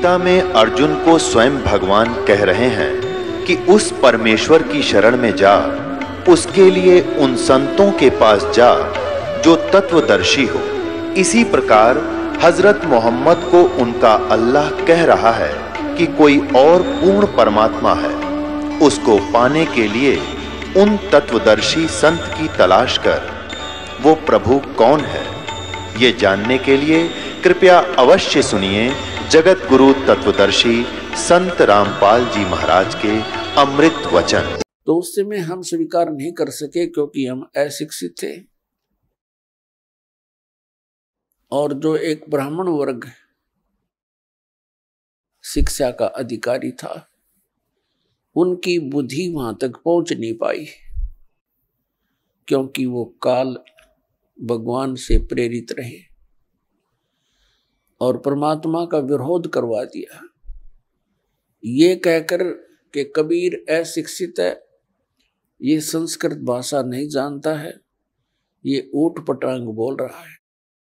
गीता में अर्जुन को स्वयं भगवान कह रहे हैं कि उस परमेश्वर की शरण में जा, उसके लिए उन संतों के पास जा जो तत्वदर्शी हो। इसी प्रकार हजरत मोहम्मद को उनका अल्लाह कह रहा है कि कोई और पूर्ण परमात्मा है, उसको पाने के लिए उन तत्वदर्शी संत की तलाश कर। वो प्रभु कौन है, ये जानने के लिए कृपया अवश्य सुनिए जगत गुरु तत्वदर्शी संत रामपाल जी महाराज के अमृत वचन। तो उस समय हम स्वीकार नहीं कर सके क्योंकि हम अशिक्षित थे, और जो एक ब्राह्मण वर्ग शिक्षा का अधिकारी था, उनकी बुद्धि वहां तक पहुंच नहीं पाई, क्योंकि वो काल भगवान से प्रेरित रहे और परमात्मा का विरोध करवा दिया, ये कहकर कि कबीर अशिक्षित है, ये संस्कृत भाषा नहीं जानता है, ये ऊट पटांग बोल रहा है,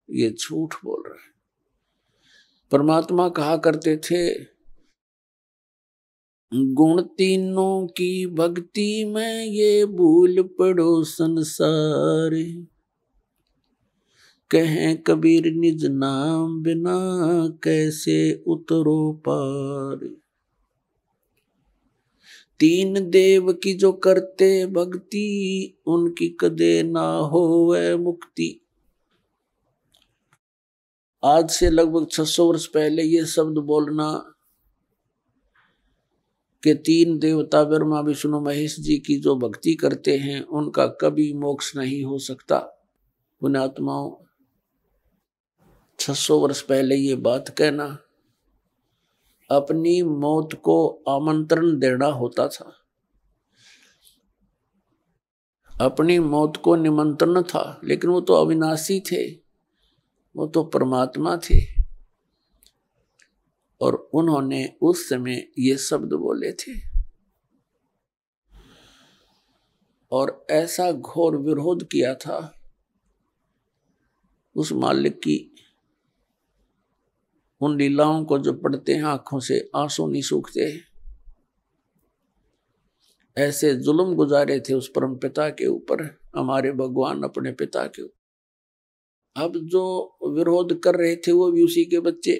ये झूठ बोल रहा है। परमात्मा कहा करते थे, गुण तीनों की भक्ति में ये भूल पड़ो संसार, कहें कबीर निज नाम बिना कैसे उतरो पार। तीन देव की जो करते भक्ति, उनकी कदे ना होवे मुक्ति। आज से लगभग 600 वर्ष पहले ये शब्द बोलना कि तीन देवता ब्रह्मा विष्णु महेश जी की जो भक्ति करते हैं उनका कभी मोक्ष नहीं हो सकता। पुण्यात्माओं, 600 वर्ष पहले ये बात कहना अपनी मौत को आमंत्रण देना होता था, अपनी मौत को निमंत्रण था। लेकिन वो तो अविनाशी थे, वो तो परमात्मा थे, और उन्होंने उस समय ये शब्द बोले थे, और ऐसा घोर विरोध किया था उस मालिक की। उन लीलाओं को जो पढ़ते हैं आंखों से आंसू नहीं सूखते। ऐसे जुल्म गुजारे थे उस परम पिता के ऊपर हमारे भगवान, अपने पिता के ऊपर। अब जो विरोध कर रहे थे वो भी उसी के बच्चे,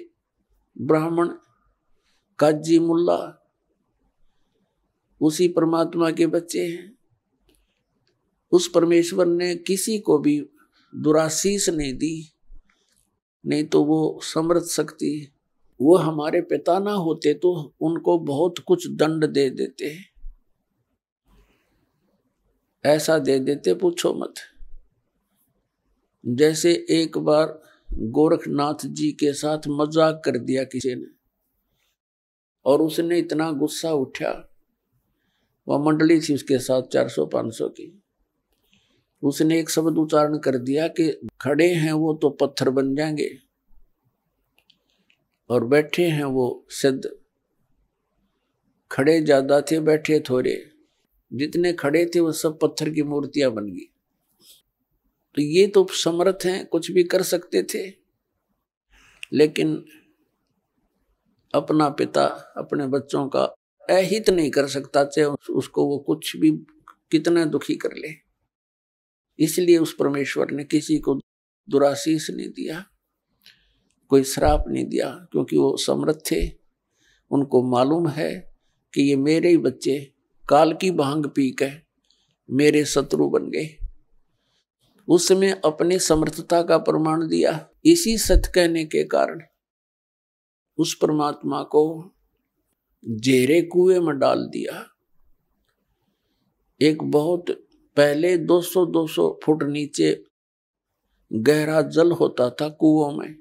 ब्राह्मण काजी मुल्ला, उसी परमात्मा के बच्चे हैं। उस परमेश्वर ने किसी को भी दुराशीष नहीं दी, नहीं तो वो समर्थ शक्ति, वो हमारे पिता ना होते तो उनको बहुत कुछ दंड दे देते, ऐसा दे देते पूछो मत। जैसे एक बार गोरखनाथ जी के साथ मजाक कर दिया किसी ने, और उसने इतना गुस्सा उठा, वह मंडली थी उसके साथ 400-500 की, उसने एक शब्द उच्चारण कर दिया कि खड़े हैं वो तो पत्थर बन जाएंगे, और बैठे हैं वो सिद्ध। खड़े ज्यादा थे, बैठे थोड़े। जितने खड़े थे वो सब पत्थर की मूर्तियां बन गई। तो ये तो समर्थ हैं, कुछ भी कर सकते थे, लेकिन अपना पिता अपने बच्चों का अहित नहीं कर सकता, चाहे उसको वो कुछ भी कितना दुखी कर ले। इसलिए उस परमेश्वर ने किसी को दुराशीष नहीं दिया, कोई श्राप नहीं दिया, क्योंकि वो समर्थ थे। उनको मालूम है कि ये मेरे ही बच्चे काल की भांग पी के मेरे शत्रु बन गए। उस समय अपनी समर्थता का प्रमाण दिया। इसी सत्य कहने के कारण उस परमात्मा को जेरे कुएं में डाल दिया। एक बहुत पहले 200-200 फुट नीचे गहरा जल होता था कुओं में,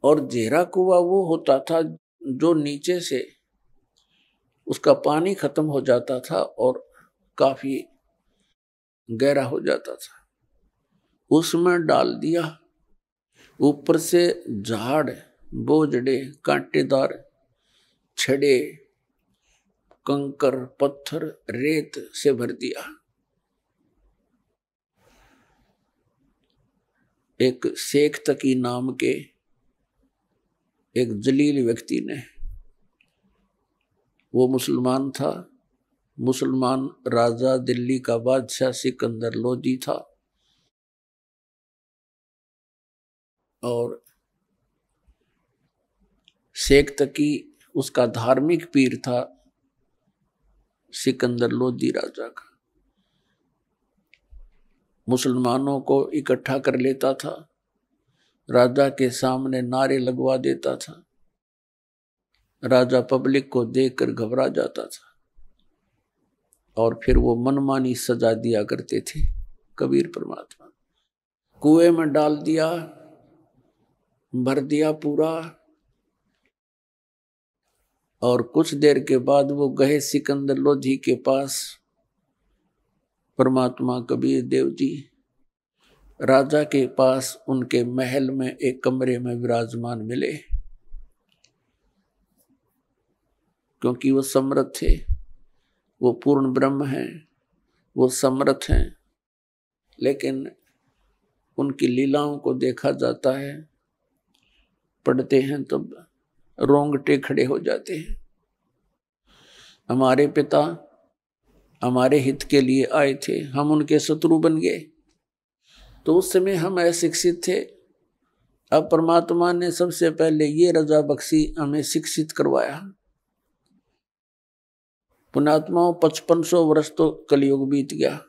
और जेरा कुआं वो होता था जो नीचे से उसका पानी खत्म हो जाता था और काफी गहरा हो जाता था। उसमें डाल दिया। ऊपर से झाड़, बोझड़े, कांटेदार छड़े, कंकर, पत्थर, रेत से भर दिया। एक शेख तकी नाम के एक जलील व्यक्ति ने, वो मुसलमान था, मुसलमान राजा दिल्ली का बादशाह सिकंदर लोदी था, और शेख तकी उसका धार्मिक पीर था, सिकंदर लोदी राजा का। मुसलमानों को इकट्ठा कर लेता था, राजा के सामने नारे लगवा देता था, राजा पब्लिक को देखकर घबरा जाता था, और फिर वो मनमानी सजा दिया करते थे। कबीर परमात्मा कुएं में डाल दिया, भर दिया पूरा, और कुछ देर के बाद वो गए सिकंदर लोधी के पास। परमात्मा कबीर देव जी राजा के पास उनके महल में एक कमरे में विराजमान मिले, क्योंकि वो समर्थ थे, वो पूर्ण ब्रह्म हैं, वो समर्थ हैं, लेकिन उनकी लीलाओं को देखा जाता है, पढ़ते हैं तब रोंगटे खड़े हो जाते हैं। हमारे पिता हमारे हित के लिए आए थे, हम उनके शत्रु बन गए। तो उस समय हम अशिक्षित थे। अब परमात्मा ने सबसे पहले ये रजा बख्शी, हमें शिक्षित करवाया। पुण्यात्माओं 5500 वर्ष तो कलयुग बीत गया,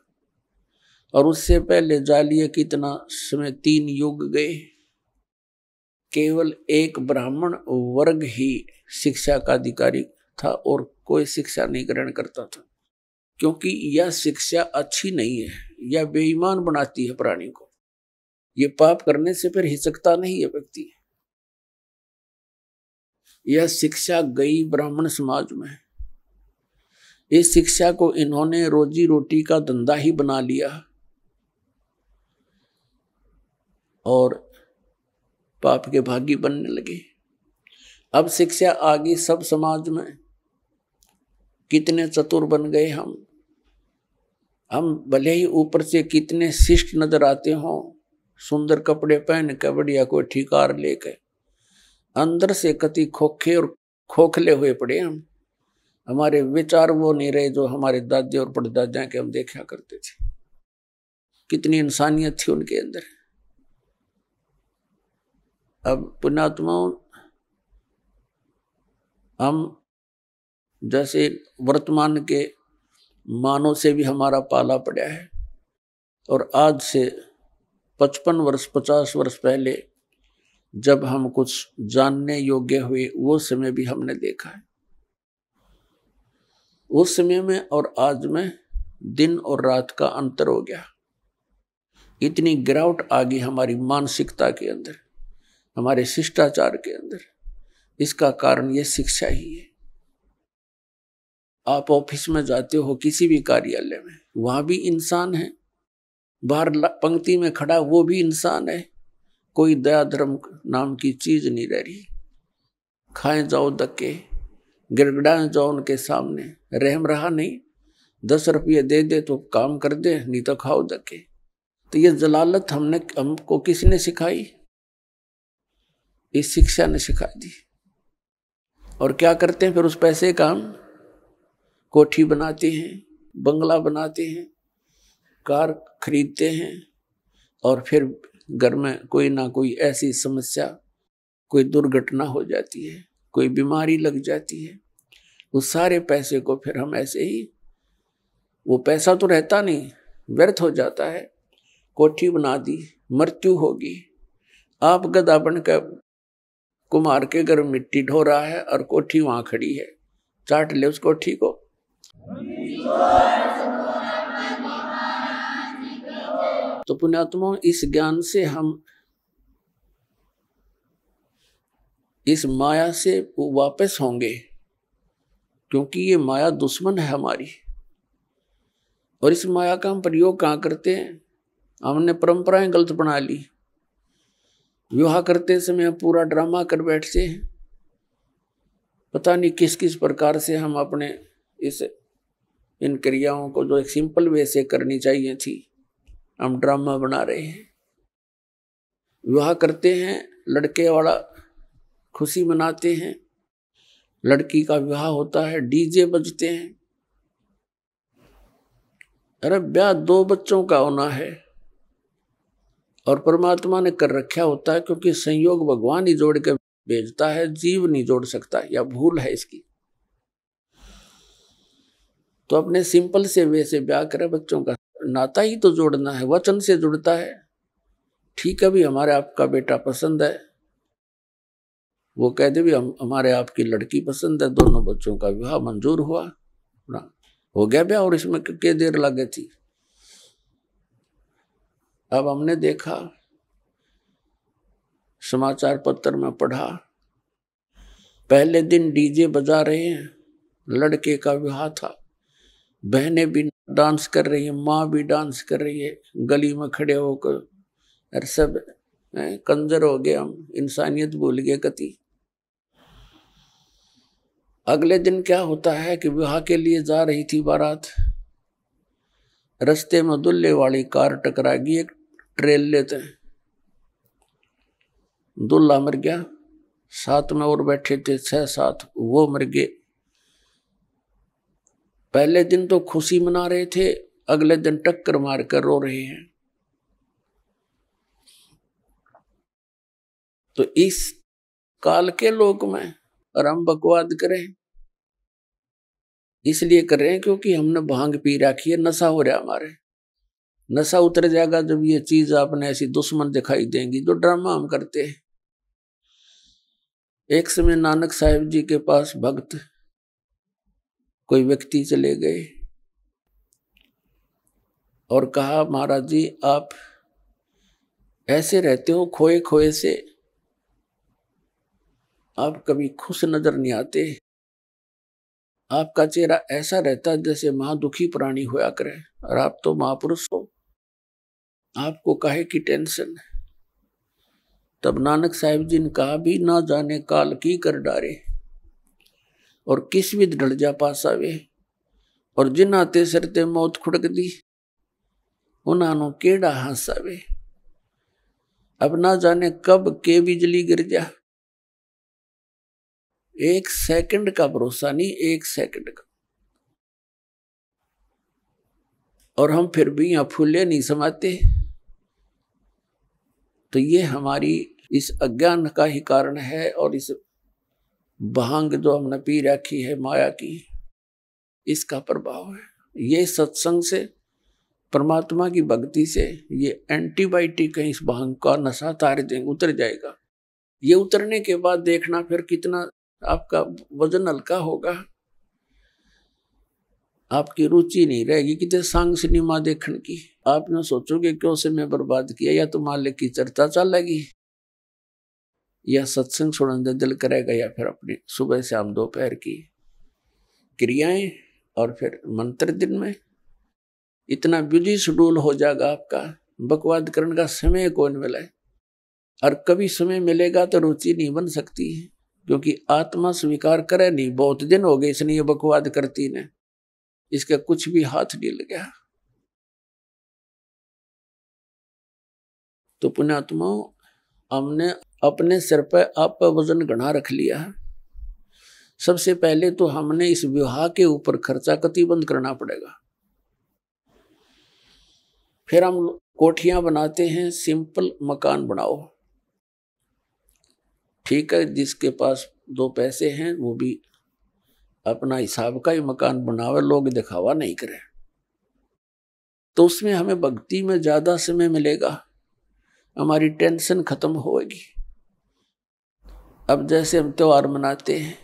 और उससे पहले जालिए कितना समय 3 युग गए। केवल एक ब्राह्मण वर्ग ही शिक्षा का अधिकारी था और कोई शिक्षा नहीं ग्रहण करता था, क्योंकि यह शिक्षा अच्छी नहीं है, यह बेईमान बनाती है प्राणी को। ये पाप करने से फिर हिचकता नहीं है व्यक्ति। यह शिक्षा गई ब्राह्मण समाज में। इस शिक्षा को इन्होंने रोजी रोटी का धंधा ही बना लिया, और पाप के भागी बनने लगे। अब शिक्षा आ गई सब समाज में, कितने चतुर बन गए हम भले ही ऊपर से कितने शिष्ट नजर आते हों, सुंदर कपड़े पहन के, बढ़िया कोई ठिकार लेके, अंदर से कति खोखे और खोखले हुए पड़े हम। हमारे विचार वो नहीं रहे जो हमारे दादे और परदादा के हम देखा करते थे। कितनी इंसानियत थी उनके अंदर। अब पुण्यात्माओं, हम जैसे वर्तमान के मानव से भी हमारा पाला पड़ा है, और आज से 55 वर्ष 50 वर्ष पहले जब हम कुछ जानने योग्य हुए, वो समय भी हमने देखा है। उस समय में और आज में दिन और रात का अंतर हो गया। इतनी गिरावट आ गई हमारी मानसिकता के अंदर, हमारे शिष्टाचार के अंदर। इसका कारण ये शिक्षा ही है। आप ऑफिस में जाते हो, किसी भी कार्यालय में, वहां भी इंसान है, बाहर पंक्ति में खड़ा वो भी इंसान है। कोई दया धर्म नाम की चीज नहीं रह रही। खाएं जाओ धक्के, गिड़गिड़ाएं जाओ उनके सामने, रहम रहा नहीं। 10 रुपये दे दे तो काम कर दे, नहीं तो खाओ धक्के। तो ये जलालत हमको किसने सिखाई? इस शिक्षा ने सिखा दी। और क्या करते हैं फिर उस पैसे का? हम कोठी बनाते हैं, बंगला बनाते हैं, कार खरीदते हैं, और फिर घर में कोई ना कोई ऐसी समस्या, कोई दुर्घटना हो जाती है, कोई बीमारी लग जाती है। उस सारे पैसे को फिर हम ऐसे ही, वो पैसा तो रहता नहीं, व्यर्थ हो जाता है। कोठी बना दी, मृत्यु होगी, आप गधा बनकर कुम्हार के घर मिट्टी ढो रहा है और कोठी वहां खड़ी है, चाट ले उस कोठी को। तो पुण्यात्माओं, इस ज्ञान से हम इस माया से वापस होंगे, क्योंकि ये माया दुश्मन है हमारी। और इस माया का हम प्रयोग कहाँ करते हैं? हमने परंपराएं गलत बना ली। विवाह करते समय पूरा ड्रामा कर बैठते हैं। पता नहीं किस किस प्रकार से हम अपने इन क्रियाओं को जो एक सिंपल वे से करनी चाहिए थी, हम ड्रामा बना रहे हैं। विवाह करते हैं, लड़के वाला खुशी मनाते हैं, लड़की का विवाह होता है, डीजे बजते हैं। अरे ब्याह 2 बच्चों का होना है और परमात्मा ने कर रखा होता है, क्योंकि संयोग भगवान ही जोड़ के भेजता है, जीव नहीं जोड़ सकता, या भूल है इसकी। तो अपने सिंपल से वे से ब्याह करे, बच्चों का नाता ही तो जोड़ना है, वचन से जुड़ता है। ठीक है भी हमारे आपका बेटा पसंद है, वो कह दे भी हमारे आपकी लड़की पसंद है, दोनों बच्चों का विवाह मंजूर हुआ ना, हो गया ब्याह। और इसमें कितनी देर लगे थी। अब हमने देखा, समाचार पत्र में पढ़ा, पहले दिन डीजे बजा रहे हैं, लड़के का विवाह था, बहनें भी डांस कर रही है, माँ भी डांस कर रही है, गली में खड़े होकर। और सब कंजर हो गए हम, इंसानियत भूल गए कति। अगले दिन क्या होता है कि विवाह के लिए जा रही थी बारात, रास्ते में दुल्हे वाली कार टकरा गई एक ट्रेलर से, दूल्हा मर गया, साथ में और बैठे थे 6-7, वो मर गए। पहले दिन तो खुशी मना रहे थे, अगले दिन टक्कर मार कर रो रहे हैं। तो इस काल के लोक में और हम बकवाद करें, इसलिए कर रहे हैं क्योंकि हमने भांग पी रखी है, नशा हो रहा है हमारे। नशा उतर जाएगा जब ये चीज आपने ऐसी दुश्मन दिखाई देंगी, जो ड्रामा हम करते हैं। एक समय नानक साहिब जी के पास भक्त कोई व्यक्ति चले गए और कहा, महाराज जी आप ऐसे रहते हो खोए खोए से, आप कभी खुश नजर नहीं आते, आपका चेहरा ऐसा रहता है जैसे महादुखी प्राणी होया करे, और आप तो महापुरुष हो, आपको काहे की टेंशन। तब नानक साहिब जी ने कहा, भी ना जाने काल की कर डारे, और किस विध ढल जा पास आवे, और जिन आते सरते मौत खुड़क दी, उन्होंने केड़ा हंसावे। अब ना जाने कब के बिजली गिर जा, 1 सेकंड का भरोसा नहीं, 1 सेकंड का। और हम फिर भी यहां फूले नहीं समाते। तो ये हमारी इस अज्ञान का ही कारण है, और इस भांग जो हमने पी रखी है माया की, इसका प्रभाव है। ये सत्संग से, परमात्मा की भक्ति से, ये एंटीबायोटिक है, इस भांग का नशा तार देंगे, उतर जाएगा। ये उतरने के बाद देखना फिर कितना आपका वजन हल्का होगा, आपकी रुचि नहीं रहेगी कितने सांग सिनेमा देखने की। आप ना सोचोगे क्यों समय बर्बाद किया, या तो मालिक की चर्चा चलेगी, या सत्संग सुनने दिल करेगा, या फिर अपनी सुबह शाम दोपहर की क्रियाएं, और फिर मंत्र दिन में। इतना बिजी शेड्यूल हो जाएगा आपका, बकवाद करने का समय कौन मिले। और कभी समय मिलेगा तो रुचि नहीं बन सकती है, क्योंकि आत्मा स्वीकार करे नहीं, बहुत दिन हो गए इसने ये बकवाद करती ने, इसका कुछ भी हाथ नहीं लगा। तो पुण्यात्माओं, हमने अपने सिर पर आप वजन घना रख लिया है। सबसे पहले तो हमने इस विवाह के ऊपर खर्चा कति बंद करना पड़ेगा। फिर हम कोठियां बनाते हैं, सिंपल मकान बनाओ, ठीक है, जिसके पास 2 पैसे हैं वो भी अपना हिसाब का ही मकान बनावे, लोग दिखावा नहीं करे। तो उसमें हमें भक्ति में ज्यादा समय मिलेगा, हमारी टेंशन खत्म होगी। अब जैसे हम त्योहार मनाते हैं,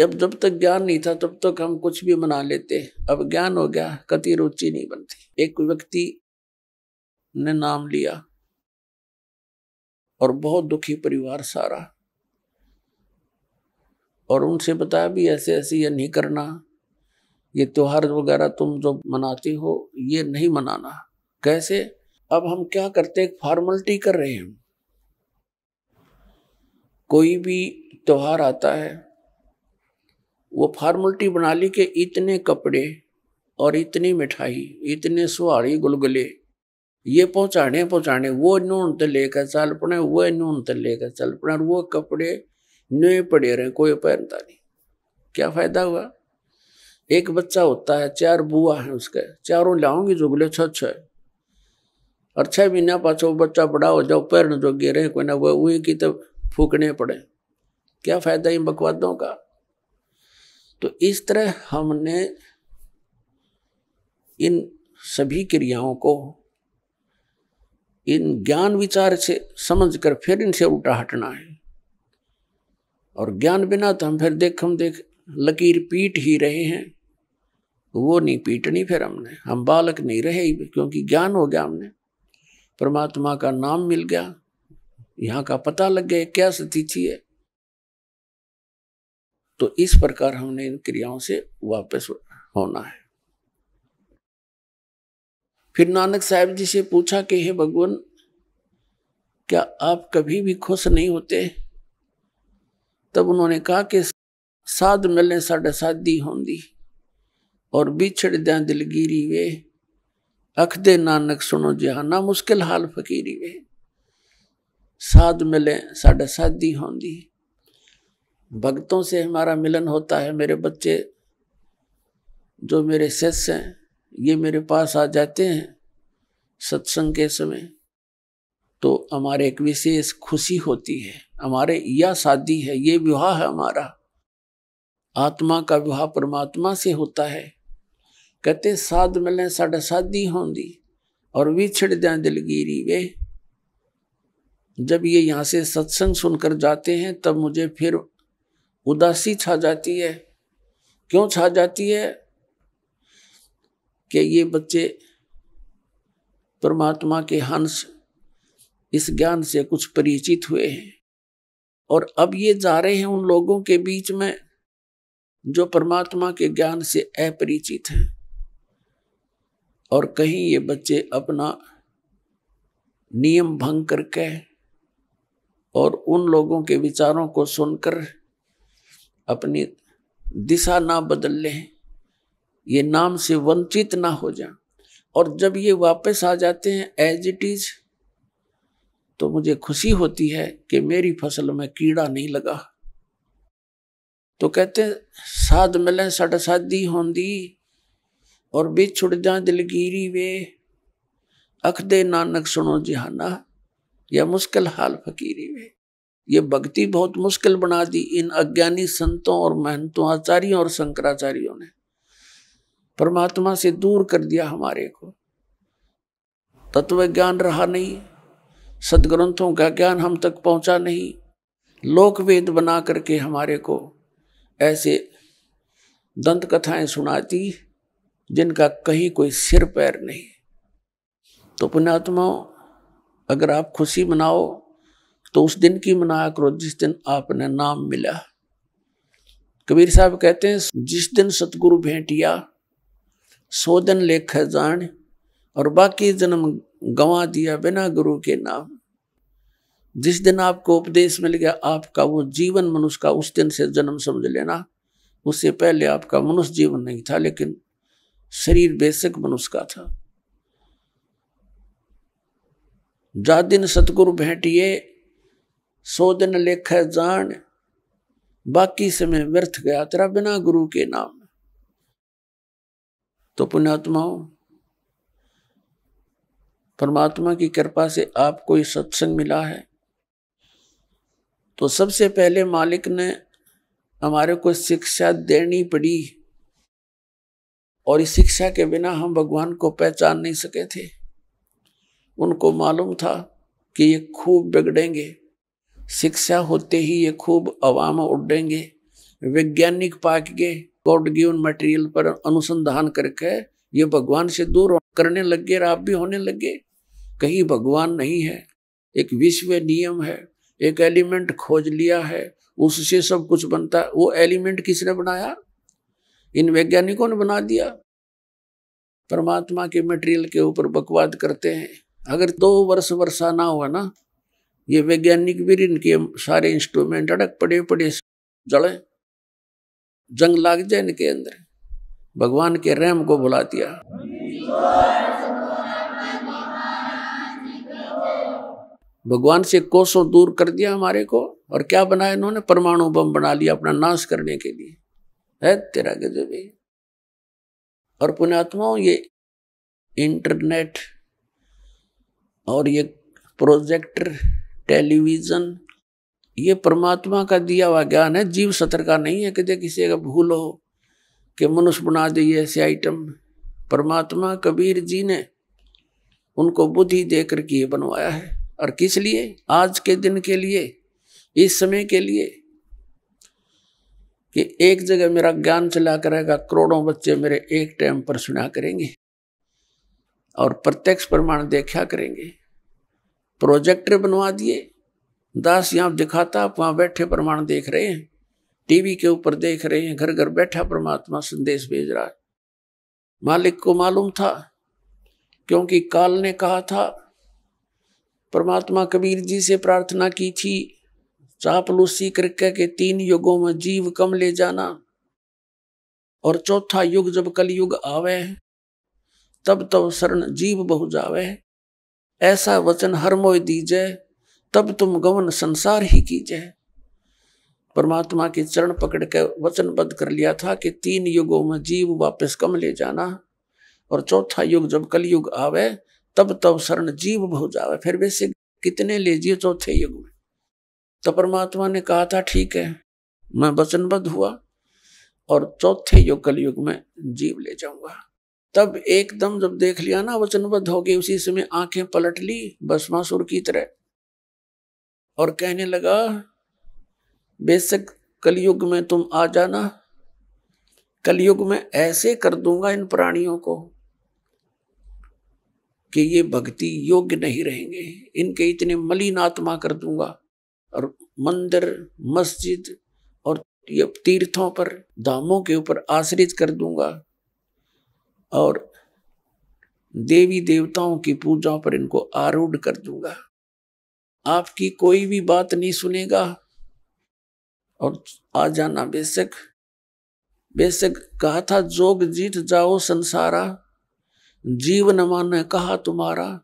अब जब तक ज्ञान नहीं था तब तक हम कुछ भी मना लेते, अब ज्ञान हो गया, कति रुचि नहीं बनती। एक व्यक्ति ने नाम लिया और बहुत दुखी परिवार सारा, और उनसे बताया भी ऐसे ऐसे ये नहीं करना, ये त्योहार वगैरह तुम जो मनाती हो ये नहीं मनाना। कैसे? अब हम क्या करते, एक फॉर्मेलिटी कर रहे हैं। कोई भी त्योहार आता है, वो फॉर्मेलिटी बना ली कि इतने कपड़े और इतनी मिठाई, इतने सुहाड़ी गुलगुले, ये पहुंचाने वो नून ते लेकर चल पड़े, वो नून ते लेकर चल पड़े, और वो कपड़े नए पड़े रहे, कोई पहनता नहीं। क्या फायदा हुआ? एक बच्चा होता है, 4 बुआ है उसके, चारों लाऊंगी जुगले छह है, और 6 महीना पाछो बच्चा बड़ा हो जाओ, पैर जो गिरे कोई ना वो वही की तब फूकने पड़े। क्या फायदा इन बकवादों का? तो इस तरह हमने इन सभी क्रियाओं को इन ज्ञान विचार से समझकर फिर इनसे उल्टा हटना है। और ज्ञान बिना तो हम फिर देख लकीर पीट ही रहे हैं, वो नहीं पीटनी फिर हमने। हम बालक नहीं रहे, क्योंकि ज्ञान हो गया, हमने परमात्मा का नाम मिल गया, यहाँ का पता लग गया क्या स्थिति है। तो इस प्रकार हमने इन क्रियाओं से वापस होना है। फिर नानक साहब जी से पूछा कि हे भगवान, क्या आप कभी भी खुश नहीं होते? तब उन्होंने कहा कि साध मिलने साढ़े साधी होंदी, और बिछड़ द्या दिलगिरी वे, अख दे नानक सुनो जहाना, मुश्किल हाल फकीरी वे। साध मिले साढ़े साधी होंदी, भक्तों से हमारा मिलन होता है। मेरे बच्चे जो मेरे शिष्य हैं, ये मेरे पास आ जाते हैं सत्संग के समय, तो हमारे एक विशेष खुशी होती है। हमारे यह शादी है, ये विवाह है हमारा, आत्मा का विवाह परमात्मा से होता है। कहते साध मिले साढ़े साधी होंदी, और विछड़ द्या दिलगिरी वे। जब ये यहाँ से सत्संग सुनकर जाते हैं तब मुझे फिर उदासी छा जाती है। क्यों छा जाती है? कि ये बच्चे परमात्मा के हंस इस ज्ञान से कुछ परिचित हुए हैं, और अब ये जा रहे हैं उन लोगों के बीच में जो परमात्मा के ज्ञान से अपरिचित हैं। और कहीं ये बच्चे अपना नियम भंग करके और उन लोगों के विचारों को सुनकर अपनी दिशा ना बदल लें, ये नाम से वंचित ना हो जाए। और जब ये वापस आ जाते हैं एज इट इज, तो मुझे खुशी होती है कि मेरी फसल में कीड़ा नहीं लगा। तो कहते साध मिले साढ़े साधी होंदी, और बिछुड़ जा दिलगिरी वे, अख दे नानक सुनो जहाना, या मुश्किल हाल फकीरी वे। ये भक्ति बहुत मुश्किल बना दी इन अज्ञानी संतों और महंतों, आचार्यों और शंकराचार्यों ने। परमात्मा से दूर कर दिया हमारे को। तत्व ज्ञान रहा नहीं, सदग्रंथों का ज्ञान हम तक पहुंचा नहीं। लोक वेद बना करके हमारे को ऐसे दंत कथाएं सुनाती जिनका कहीं कोई सिर पैर नहीं। तो पुण्यात्माओं, अगर आप खुशी मनाओ तो उस दिन की मनाया करो जिस दिन आपने नाम मिला। कबीर साहब कहते हैं, जिस दिन सतगुरु भेंटिया सो दिन लेख जान, और बाकी जन्म गंवा दिया बिना गुरु के नाम। जिस दिन आपको उपदेश मिल गया, आपका वो जीवन मनुष्य का उस दिन से जन्म समझ लेना। उससे पहले आपका मनुष्य जीवन नहीं था, लेकिन शरीर बेशक मनुष्य का था। जा दिन सतगुरु भेंटिए सो दिन लेख जान, बाकी समय व्यर्थ गया तेरा बिना गुरु के नाम। तो पुण्यात्माओं, परमात्मा की कृपा से आपको ये सत्संग मिला है, तो सबसे पहले मालिक ने हमारे को शिक्षा देनी पड़ी, और इस शिक्षा के बिना हम भगवान को पहचान नहीं सके थे। उनको मालूम था कि ये खूब बिगड़ेंगे, शिक्षा होते ही ये खूब अवाम उड़ेंगे। वैज्ञानिक पाके गॉड गिवन मटेरियल पर अनुसंधान करके ये भगवान से दूर करने लगे, और आप भी होने लगे। कहीं भगवान नहीं है, एक विश्व नियम है, एक एलिमेंट खोज लिया है, उससे सब कुछ बनता है। वो एलिमेंट किसने बनाया? इन वैज्ञानिकों ने बना दिया। परमात्मा के मटेरियल के ऊपर बकवाद करते हैं। अगर 2 वर्ष वर्षा ना हुआ ना, ये वैज्ञानिक भी इनके सारे इंस्ट्रूमेंट अड़क पड़े जड़े, जंग लाग जाए इनके अंदर। भगवान के रहम को भुला दिया। भगवान से कोसों दूर कर दिया हमारे को, और क्या बनाया इन्होंने? परमाणु बम बना लिया अपना नाश करने के लिए। है तेरा गजब है। और पुण्यात्माओं, ये इंटरनेट और ये प्रोजेक्टर, टेलीविजन, ये परमात्मा का दिया हुआ ज्ञान है, जीव सत्र का नहीं है। कि किसी का भूल हो कि मनुष्य बना दे ऐसे आइटम। परमात्मा कबीर जी ने उनको बुद्धि देकर के ये बनवाया है। और किस लिए? आज के दिन के लिए, इस समय के लिए, कि एक जगह मेरा ज्ञान चला करेगा, करोड़ों बच्चे मेरे एक टाइम पर सुना करेंगे और प्रत्यक्ष प्रमाण देखा करेंगे। प्रोजेक्टर बनवा दिए, दास यहां दिखाता, आप वहां बैठे प्रमाण देख रहे हैं, टीवी के ऊपर देख रहे हैं, घर घर बैठा परमात्मा संदेश भेज रहा है। मालिक को मालूम था, क्योंकि काल ने कहा था, परमात्मा कबीर जी से प्रार्थना की थी, चापलूसी करके के 3 युगों में जीव कम ले जाना, और चौथा युग जब कलयुग आवे, तब तब शरण जीव बहु जावे। ऐसा वचन हर मोय दीजे, तब तुम गमन संसार ही कीजे। परमात्मा के चरण पकड़ के वचनबद्ध कर लिया था कि 3 युगों में जीव वापस कम ले जाना, और चौथा युग जब कलयुग आवे, तब तब शरण जीव बहु जावे। फिर वैसे कितने ले जिए चौथे युग में? तो परमात्मा ने कहा था ठीक है, मैं वचनबद्ध हुआ और चौथे युग कलयुग में जीव ले जाऊंगा। तब एकदम जब देख लिया ना वचनबद्ध हो गए, उसी समय आंखें पलट ली भस्मासुर की तरह, और कहने लगा, बेशक कलयुग में तुम आ जाना, कलयुग में ऐसे कर दूंगा इन प्राणियों को कि ये भक्ति योग्य नहीं रहेंगे, इनके इतने मलिन आत्मा कर दूंगा, और मंदिर, मस्जिद और ये तीर्थों पर, धामों के ऊपर आश्रित कर दूंगा, और देवी देवताओं की पूजा पर इनको आरूढ़ कर दूंगा। आपकी कोई भी बात नहीं सुनेगा, और आ जाना बेशक। बेशक कहा था, जोग जीत जाओ संसारा, जीव न माने कहा तुम्हारा।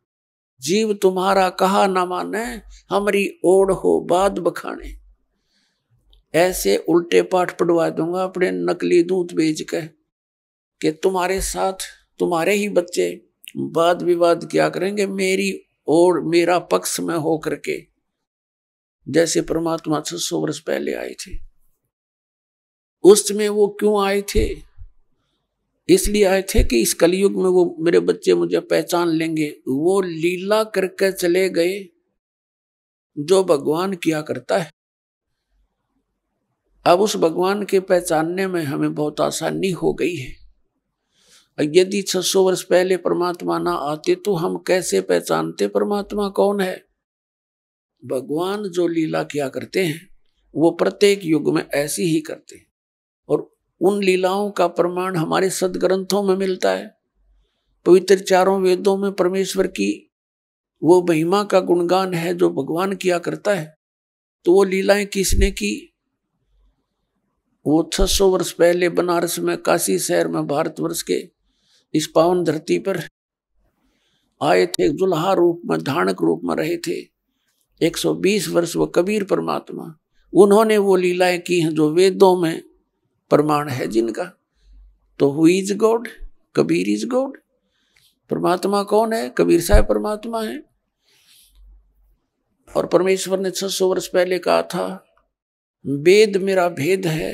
जीव तुम्हारा कहा न माने, हमारी ओढ़ हो बाद बखाने। ऐसे उल्टे पाठ पढ़वा दूंगा अपने नकली दूध बेच के, कि तुम्हारे साथ तुम्हारे ही बच्चे वाद विवाद क्या करेंगे मेरी ओर, मेरा पक्ष में हो करके। जैसे परमात्मा 600 वर्ष पहले आए थे, उस समय वो क्यों आए थे? इसलिए आए थे कि इस कलयुग में वो मेरे बच्चे मुझे पहचान लेंगे। वो लीला करके चले गए जो भगवान किया करता है। अब उस भगवान के पहचानने में हमें बहुत आसानी हो गई है। यदि 600 वर्ष पहले परमात्मा ना आते तो हम कैसे पहचानते परमात्मा कौन है? भगवान जो लीला किया करते हैं वो प्रत्येक युग में ऐसी ही करते हैं, और उन लीलाओं का प्रमाण हमारे सदग्रंथों में मिलता है। पवित्र 4 वेदों में परमेश्वर की वो महिमा का गुणगान है जो भगवान किया करता है। तो वो लीलाएं किसने की? वो 600 वर्ष पहले बनारस में, काशी शहर में, भारतवर्ष के इस पावन धरती पर आए थे, दुल्हा रूप में, धानक रूप में रहे थे 120 वर्ष। वो कबीर परमात्मा, उन्होंने वो लीलाएं की हैं जो वेदों में प्रमाण है जिनका। तो who is God? Kabir is God. परमात्मा कौन है? कबीर साहब परमात्मा है। और परमेश्वर ने 600 वर्ष पहले कहा था, वेद मेरा भेद है,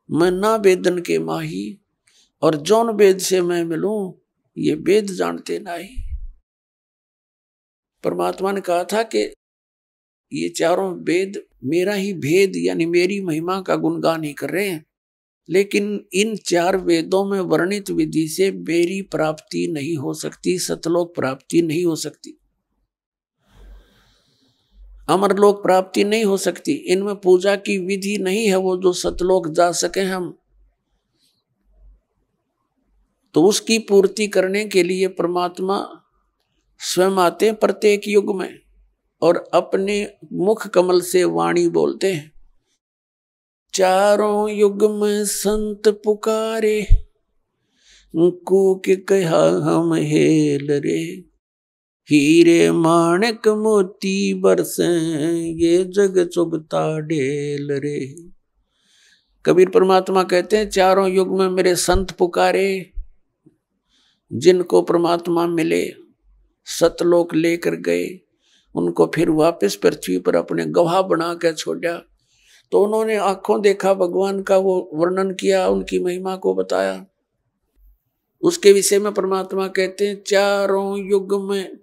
मैं ना वेदन के माही, और जौन वेद से मैं मिलूं ये वेद जानते नहीं। परमात्मा ने कहा था कि ये 4 वेद मेरा ही भेद यानी मेरी महिमा का गुणगान ही कर रहे हैं, लेकिन इन 4 वेदों में वर्णित विधि से मेरी प्राप्ति नहीं हो सकती, सतलोक प्राप्ति नहीं हो सकती, अमरलोक प्राप्ति नहीं हो सकती। इनमें पूजा की विधि नहीं है वो जो सतलोक जा सके हम। तो उसकी पूर्ति करने के लिए परमात्मा स्वयं आते हैं प्रत्येक युग में, और अपने मुख कमल से वाणी बोलते हैं। 4 युग में संत पुकारे, कूक कहा हम हेल रे। हीरे माणिक मोती बरसे ये जग चुगता ढेल रे। कबीर परमात्मा कहते हैं चारों युग में मेरे संत पुकारे, जिनको परमात्मा मिले सतलोक लेकर गए, उनको फिर वापस पृथ्वी पर अपने गवाह बना कर छोड़ा। तो उन्होंने आंखों देखा भगवान का, वो वर्णन किया, उनकी महिमा को बताया। उसके विषय में परमात्मा कहते हैं चारों युग में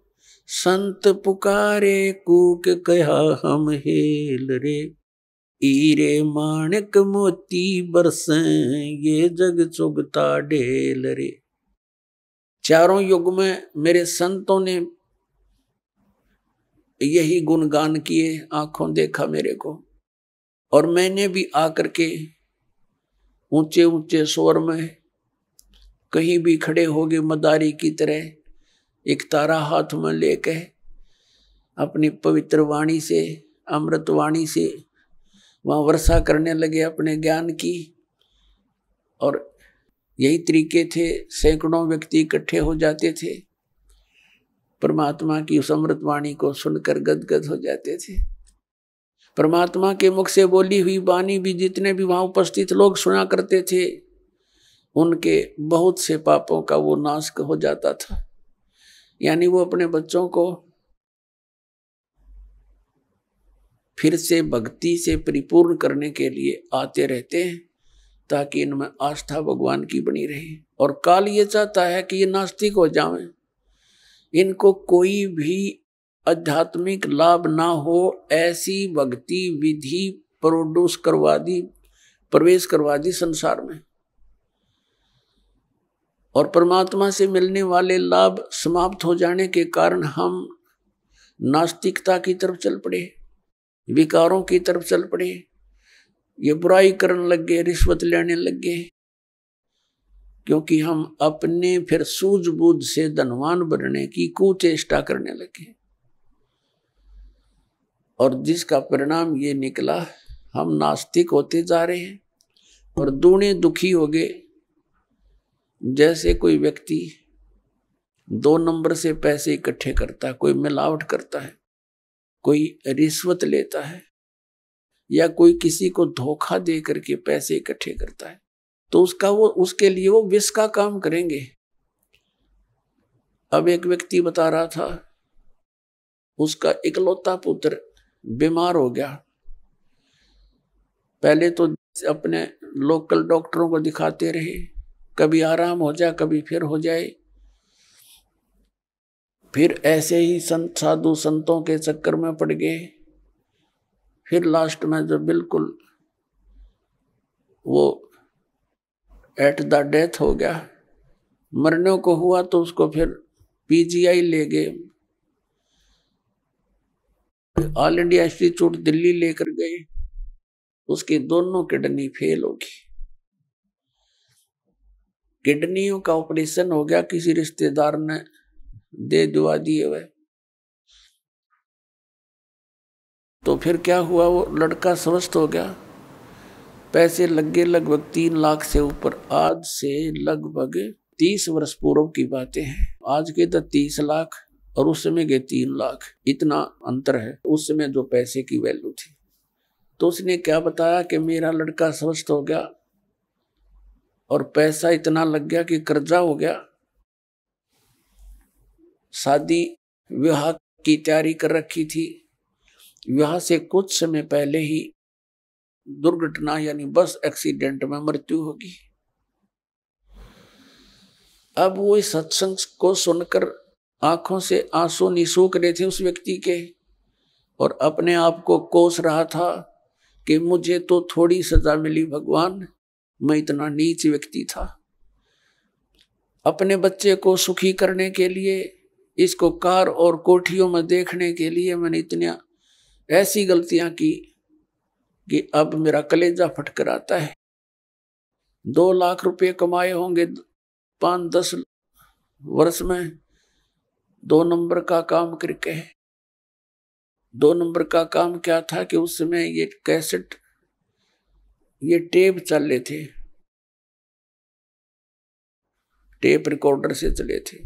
संत पुकारे कूक कहा हम हेल रे। हीरे माणिक मोती बरसे ये जग चुगता ढेल रे। चारों युग में मेरे संतों ने यही गुणगान किए, आंखों देखा मेरे को, और मैंने भी आकर के ऊंचे ऊंचे स्वर में कहीं भी खड़े हो गए मदारी की तरह, एक तारा हाथ में लेके अपनी पवित्र वाणी से, अमृत वाणी से वहां वर्षा करने लगे अपने ज्ञान की। और यही तरीके थे, सैकड़ों व्यक्ति इकट्ठे हो जाते थे, परमात्मा की उस अमृत वाणी को सुनकर गदगद हो जाते थे। परमात्मा के मुख से बोली हुई वाणी भी जितने भी वहां उपस्थित लोग सुना करते थे, उनके बहुत से पापों का वो नाश हो जाता था। यानी वो अपने बच्चों को फिर से भक्ति से परिपूर्ण करने के लिए आते रहते हैं, ताकि इनमें आस्था भगवान की बनी रहे। और काल ये चाहता है कि ये नास्तिक हो जाएं, इनको कोई भी आध्यात्मिक लाभ ना हो, ऐसी भक्ति विधि प्रोड्यूस करवा दी, प्रवेश करवा दी संसार में, और परमात्मा से मिलने वाले लाभ समाप्त हो जाने के कारण हम नास्तिकता की तरफ चल पड़े, विकारों की तरफ चल पड़े, ये बुराई करने लग गए, रिश्वत लेने लग गए, क्योंकि हम अपने फिर सूझबूझ से धनवान बनने की कुचेष्टा करने लगे। और जिसका परिणाम ये निकला, हम नास्तिक होते जा रहे हैं और दूने दुखी हो गए। जैसे कोई व्यक्ति 2 नंबर से पैसे इकट्ठे करता है, कोई मिलावट करता है, कोई रिश्वत लेता है, या कोई किसी को धोखा दे करके पैसे इकट्ठे करता है, तो उसके लिए वो विष का काम करेंगे। अब एक व्यक्ति बता रहा था, उसका इकलौता पुत्र बीमार हो गया। पहले तो अपने लोकल डॉक्टरों को दिखाते रहे, कभी आराम हो जाए, कभी फिर हो जाए। फिर ऐसे ही संत साधु संतों के चक्कर में पड़ गए। फिर लास्ट में जब बिल्कुल वो एट द डेथ हो गया, मरने को हुआ, तो उसको फिर पीजीआई ले गए, ऑल इंडिया इंस्टीट्यूट दिल्ली लेकर गए। उसकी दोनों किडनी फेल हो गई। किडनियों का ऑपरेशन हो गया, किसी रिश्तेदार ने दे दुआ दिए हुए। तो फिर क्या हुआ, वो लड़का स्वस्थ हो गया। पैसे लग गए लगभग 3 लाख से ऊपर। आज से लगभग 30 वर्ष पूर्व की बातें हैं। आज के तो 30 लाख और उस समय के 3 लाख, इतना अंतर है उस समय जो पैसे की वैल्यू थी। तो उसने क्या बताया कि मेरा लड़का स्वस्थ हो गया और पैसा इतना लग गया कि कर्जा हो गया। शादी विवाह की तैयारी कर रखी थी, विवाह से कुछ समय पहले ही दुर्घटना यानी बस एक्सीडेंट में मृत्यु होगी। अब वो इस सत्संग को सुनकर आंखों से आंसू निसूख रहे थे उस व्यक्ति के, और अपने आप को कोस रहा था कि मुझे तो थोड़ी सजा मिली भगवान, मैं इतना नीच व्यक्ति था। अपने बच्चे को सुखी करने के लिए, इसको कार और कोठियों में देखने के लिए मैंने इतनी ऐसी गलतियां की कि अब मेरा कलेजा फटकर आता है। 2 लाख रुपए कमाए होंगे 5-10 वर्ष में, 2 नंबर का काम करके। 2 नंबर का काम क्या था कि उस समय ये कैसेट, ये टेप चले थे, टेप रिकॉर्डर से चले थे,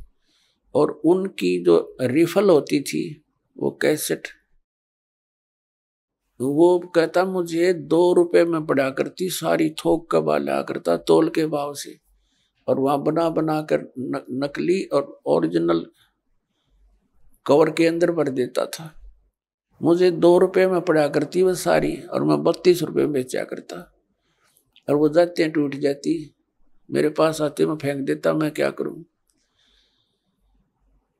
और उनकी जो रिफल होती थी वो कैसेट, वो कहता मुझे 2 रुपए में पड़ा करती, सारी थोक का बाला करता तोल के भाव से, और वहां बना बना कर नकली और ओरिजिनल कवर के अंदर भर देता था। मुझे 2 रुपए में पड़ा करती वह सारी, और मैं 32 रुपए में बेचा करता, और वो जाते टूट जाती, मेरे पास आते मैं फेंक देता, मैं क्या करूं।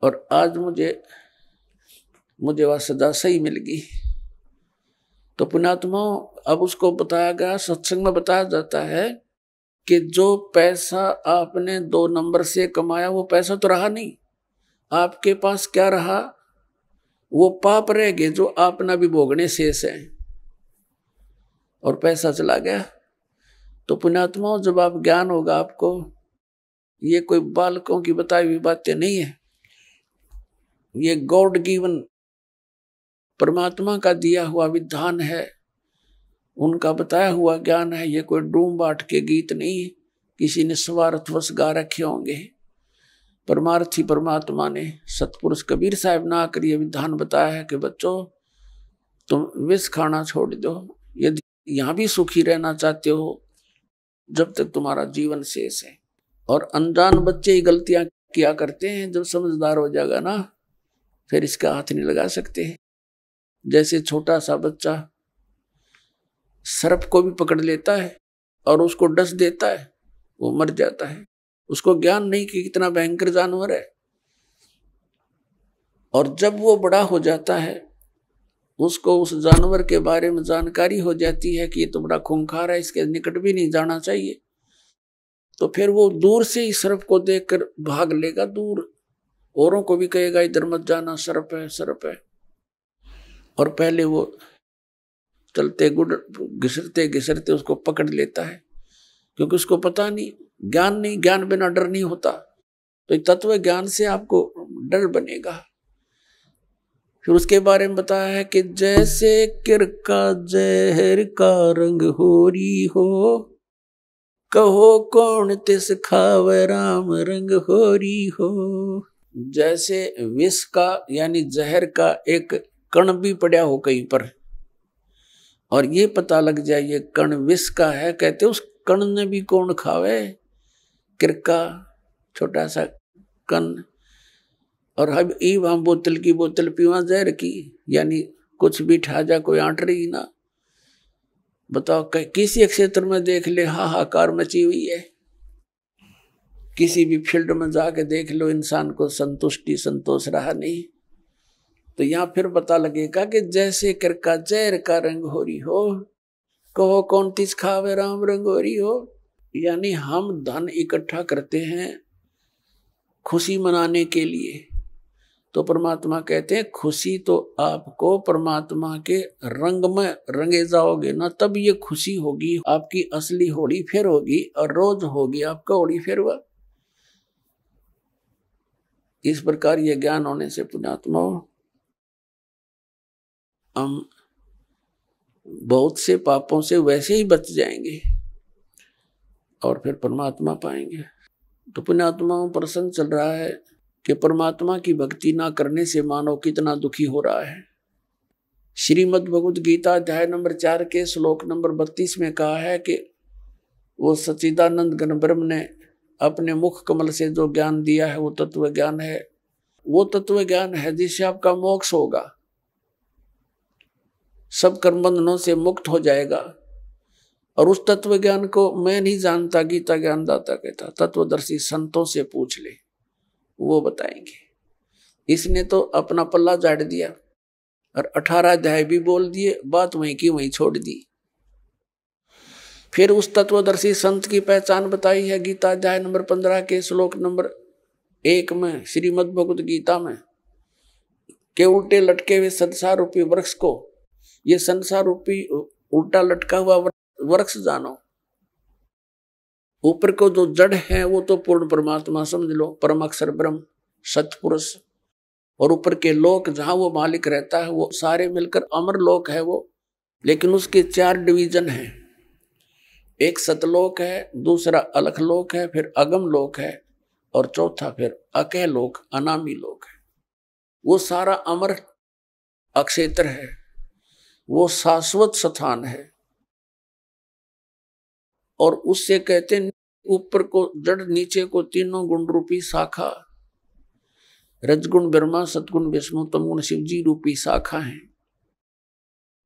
और आज मुझे वह सजा सही मिल गई। तो पुण्यात्मा, अब उसको बताया गया, सत्संग में बताया जाता है कि जो पैसा आपने 2 नंबर से कमाया वो पैसा तो रहा नहीं, आपके पास क्या रहा, वो पाप रह गए जो आपना भी भोगने शेष है, और पैसा चला गया। तो पुण्यात्मा, जब आप ज्ञान होगा आपको, ये कोई बालकों की बताई हुई बातें नहीं है, ये गॉड गिवन परमात्मा का दिया हुआ विधान है, उनका बताया हुआ ज्ञान है। ये कोई डूम बाट के गीत नहीं किसी ने स्वार्थवश गा रखे होंगे। परमार्थी परमात्मा ने सतपुरुष कबीर साहब ने आकर ये विधान बताया है कि बच्चों तुम विष खाना छोड़ दो, यदि यहां भी सुखी रहना चाहते हो जब तक तुम्हारा जीवन शेष है। और अनजान बच्चे ही गलतियां किया करते हैं, जब समझदार हो जाएगा ना फिर इसका हाथ नहीं लगा सकते। जैसे छोटा सा बच्चा सर्प को भी पकड़ लेता है और उसको डस देता है, वो मर जाता है, उसको ज्ञान नहीं कि कितना भयंकर जानवर है। और जब वो बड़ा हो जाता है, उसको उस जानवर के बारे में जानकारी हो जाती है कि ये तो बड़ा खूंखार है, इसके निकट भी नहीं जाना चाहिए, तो फिर वो दूर से ही सर्प को देखकर भाग लेगा दूर, औरों को भी कहेगा इधर मत जाना, सर्प है सर्प है। और पहले वो चलते घिसरते घिसरते उसको पकड़ लेता है, क्योंकि उसको पता नहीं, ज्ञान नहीं, ज्ञान बिना डर नहीं होता। तो तत्व ज्ञान से आपको डर बनेगा। फिर उसके बारे में बताया है कि जैसे किरका जहर का रंग होरी हो, कहो कौन तिस खावे राम रंग होरी हो। जैसे विष का यानी जहर का एक कण भी पड़ा हो कहीं पर, और ये पता लग जाए ये कण विष का है, कहते उस कण ने भी कौन खावे, किरका छोटा सा कण। और हम बोतल की बोतल पीवा जहर की, यानी कुछ भी ठा जा कोई आंट रही ना। बताओ किसी क्षेत्र में देख ले हाहाकार मची हुई है, किसी भी फील्ड में जाके देख लो, इंसान को संतुष्टि संतोष रहा नहीं। तो यहाँ फिर पता लगेगा कि जैसे किरका जहर का रंग हो रही हो, कहो कौन तिस खावे राम रंग हो रही हो। यानी हम धन इकट्ठा करते हैं खुशी मनाने के लिए, तो परमात्मा कहते हैं खुशी तो आपको परमात्मा के रंग में रंगे जाओगे ना, तब ये खुशी होगी, आपकी असली होली फिर होगी, और रोज होगी आपका होली फिर हुआ। इस प्रकार ये ज्ञान होने से पुण्यात्मा हम बहुत से पापों से वैसे ही बच जाएंगे और फिर परमात्मा पाएंगे। तो पुण्यात्माओं प्रसंग चल रहा है कि परमात्मा की भक्ति ना करने से मानव कितना दुखी हो रहा है। श्रीमद् भगवद गीता अध्याय नंबर 4 के श्लोक नंबर 32 में कहा है कि वो सच्चिदानंद घन ब्रह्म ने अपने मुख कमल से जो ज्ञान दिया है वो तत्व ज्ञान है, वो तत्व ज्ञान है जिससे आपका मोक्ष होगा, सब कर्म बंधनों से मुक्त हो जाएगा। और उस तत्व ज्ञान को मैं नहीं जानता, गीता ज्ञानदाता कहता, तत्वदर्शी संतों से पूछ ले, वो बताएंगे। इसने तो अपना पल्ला झाड़ दिया और 18 अध्याय भी बोल दिए, बात वहीं की वहीं छोड़ दी। फिर उस तत्वदर्शी संत की पहचान बताई है गीता अध्याय नंबर 15 के श्लोक नंबर 1 में श्रीमद् भगवद गीता में, के उल्टे लटके हुए संसार रूपी वृक्ष को, ये संसार रूपी उल्टा लटका हुआ वृक्ष जानो, ऊपर को जो जड़ है वो तो पूर्ण परमात्मा समझ लो, परम अक्षर ब्रह्म सतपुरुष, और ऊपर के लोक जहां वो मालिक रहता है वो सारे मिलकर अमर लोक है वो। लेकिन उसके 4 डिवीजन हैं, एक सतलोक है, दूसरा अलख लोक है, फिर अगम लोक है, और चौथा फिर अकह लोक, अनामी लोक है। वो सारा अमर अक्षेत्र है, वो शाश्वत स्थान है। और उससे कहते हैं ऊपर को जड़, नीचे को तीनों गुण रूपी शाखा, रजगुण ब्रह्मा, सतगुण विष्णु, तमगुण शिव जी रूपी शाखा है।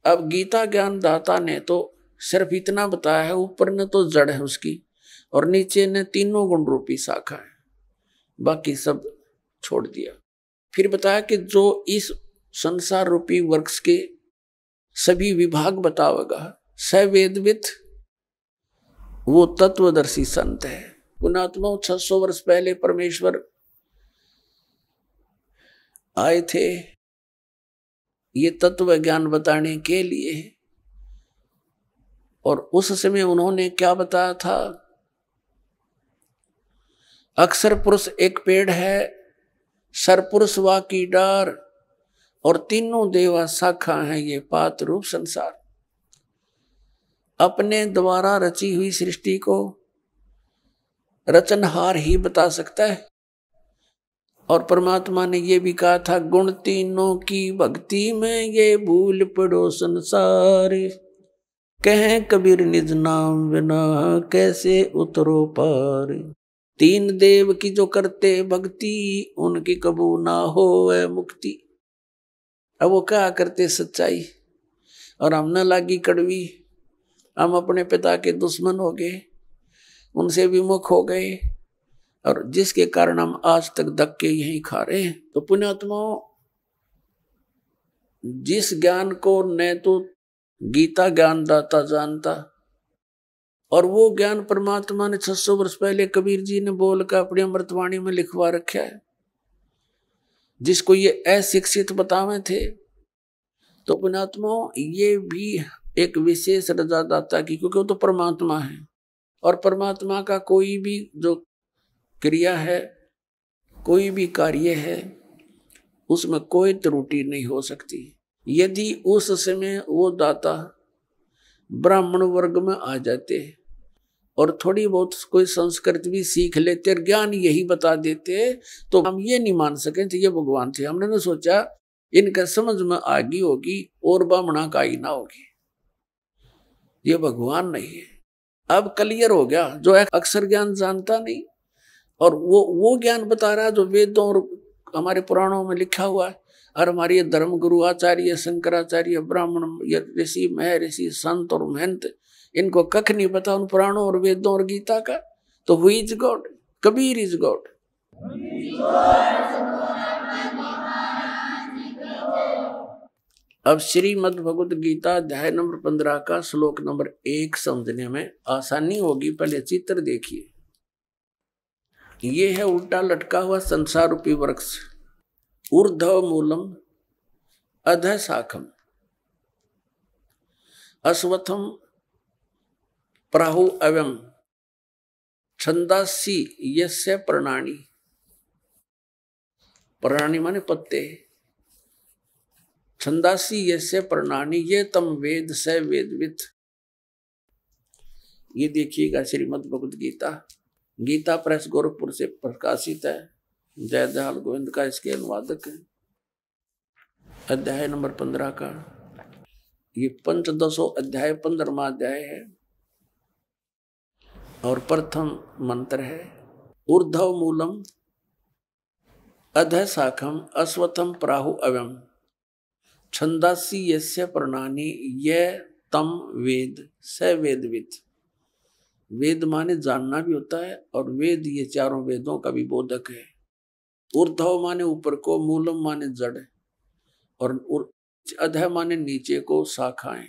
अब गीता ज्ञान दाता ने तो सिर्फ इतना बताया है, ऊपर ने तो जड़ है उसकी और नीचे ने तीनों गुण रूपी शाखा है, बाकी सब छोड़ दिया। फिर बताया कि जो इस संसार रूपी वृक्ष के सभी विभाग बतावेगा, स वेदविद, वो तत्वदर्शी संत है। पुणात्मा 600 वर्ष पहले परमेश्वर आए थे ये तत्व ज्ञान बताने के लिए, और उस समय उन्होंने क्या बताया था? अक्षर पुरुष एक पेड़ है, सरपुरुष वा की डार, और तीनों देवा शाखा है ये पात रूप संसार। अपने द्वारा रची हुई सृष्टि को रचनहार ही बता सकता है। और परमात्मा ने ये भी कहा था, गुण तीनों की भक्ति में ये भूल पड़ो संसार, कहें कबीर निज नाम बिना कैसे उतरो पार। तीन देव की जो करते भक्ति, उनकी कबू ना होवे मुक्ति। अब वो क्या करते सच्चाई, और हम न लागी कड़वी, हम अपने पिता के दुश्मन हो गए, उनसे विमुख हो गए, और जिसके कारण हम आज तक धक्के यहीं खा रहे हैं। तो पुण्यात्माओं, जिस ज्ञान को न तो गीता ज्ञान दाता जानता, और वो ज्ञान परमात्मा ने 600 वर्ष पहले कबीर जी ने बोल कर अपनी अमृतवाणी में लिखवा रखा है, जिसको ये अशिक्षित बतावे थे। तो पुण्यात्माओं, ये भी एक विशेष रजादाता की, क्योंकि वो तो परमात्मा है, और परमात्मा का कोई भी जो क्रिया है, कोई भी कार्य है, उसमें कोई त्रुटि नहीं हो सकती। यदि उस समय वो दाता ब्राह्मण वर्ग में आ जाते और थोड़ी बहुत कोई संस्कृत भी सीख लेते और ज्ञान यही बता देते, तो हम ये नहीं मान सके थे ये भगवान थे। हमने तो सोचा इनका समझ में आ गई होगी और ब्राह्मणा का ही ना होगी, ये भगवान नहीं है। अब क्लियर हो गया, जो अक्षर ज्ञान जानता नहीं और वो ज्ञान बता रहा जो वेदों और हमारे पुराणों में लिखा हुआ है। और हमारे धर्म गुरु आचार्य शंकराचार्य, ब्राह्मण, ऋषि, महर्षि, संत और महंत, इनको कख नहीं पता उन पुराणों और वेदों और गीता का। तो who is God? Kabir is God. अब श्रीमद् भगवद गीता अध्याय नंबर 15 का श्लोक नंबर 1 समझने में आसानी होगी। पहले चित्र देखिए। ये है उल्टा लटका हुआ संसार रूपी वृक्ष। ऊर्ध्व मूलम अधः शाखम अश्वत्थम प्राहु अव्यम छंदासी यस्य प्रणानी। प्रणानी माने पत्ते। छंदासी यस्य प्रणानी ये तम वेद स वेदवित्। ये देखिएगा श्रीमद् भगवद गीता, गीता प्रेस गोरखपुर से प्रकाशित है। जयदयाल गोविंद का इसके अनुवादक है। अध्याय नंबर 15 का ये पंचदशो अध्याय 15वां अध्याय है और प्रथम मंत्र है। ऊर्ध्व मूलम अधः शाखम अश्वत्थम प्राहु अव्यम छंदासी यस्य प्रणानी ये तम वेद स वेदवित्। वेद माने जानना भी होता है और वेद ये चारों वेदों का भी बोधक है। ऊर्ध्व माने ऊपर को, मूलम माने जड़, और अधः माने नीचे को, शाखाएं।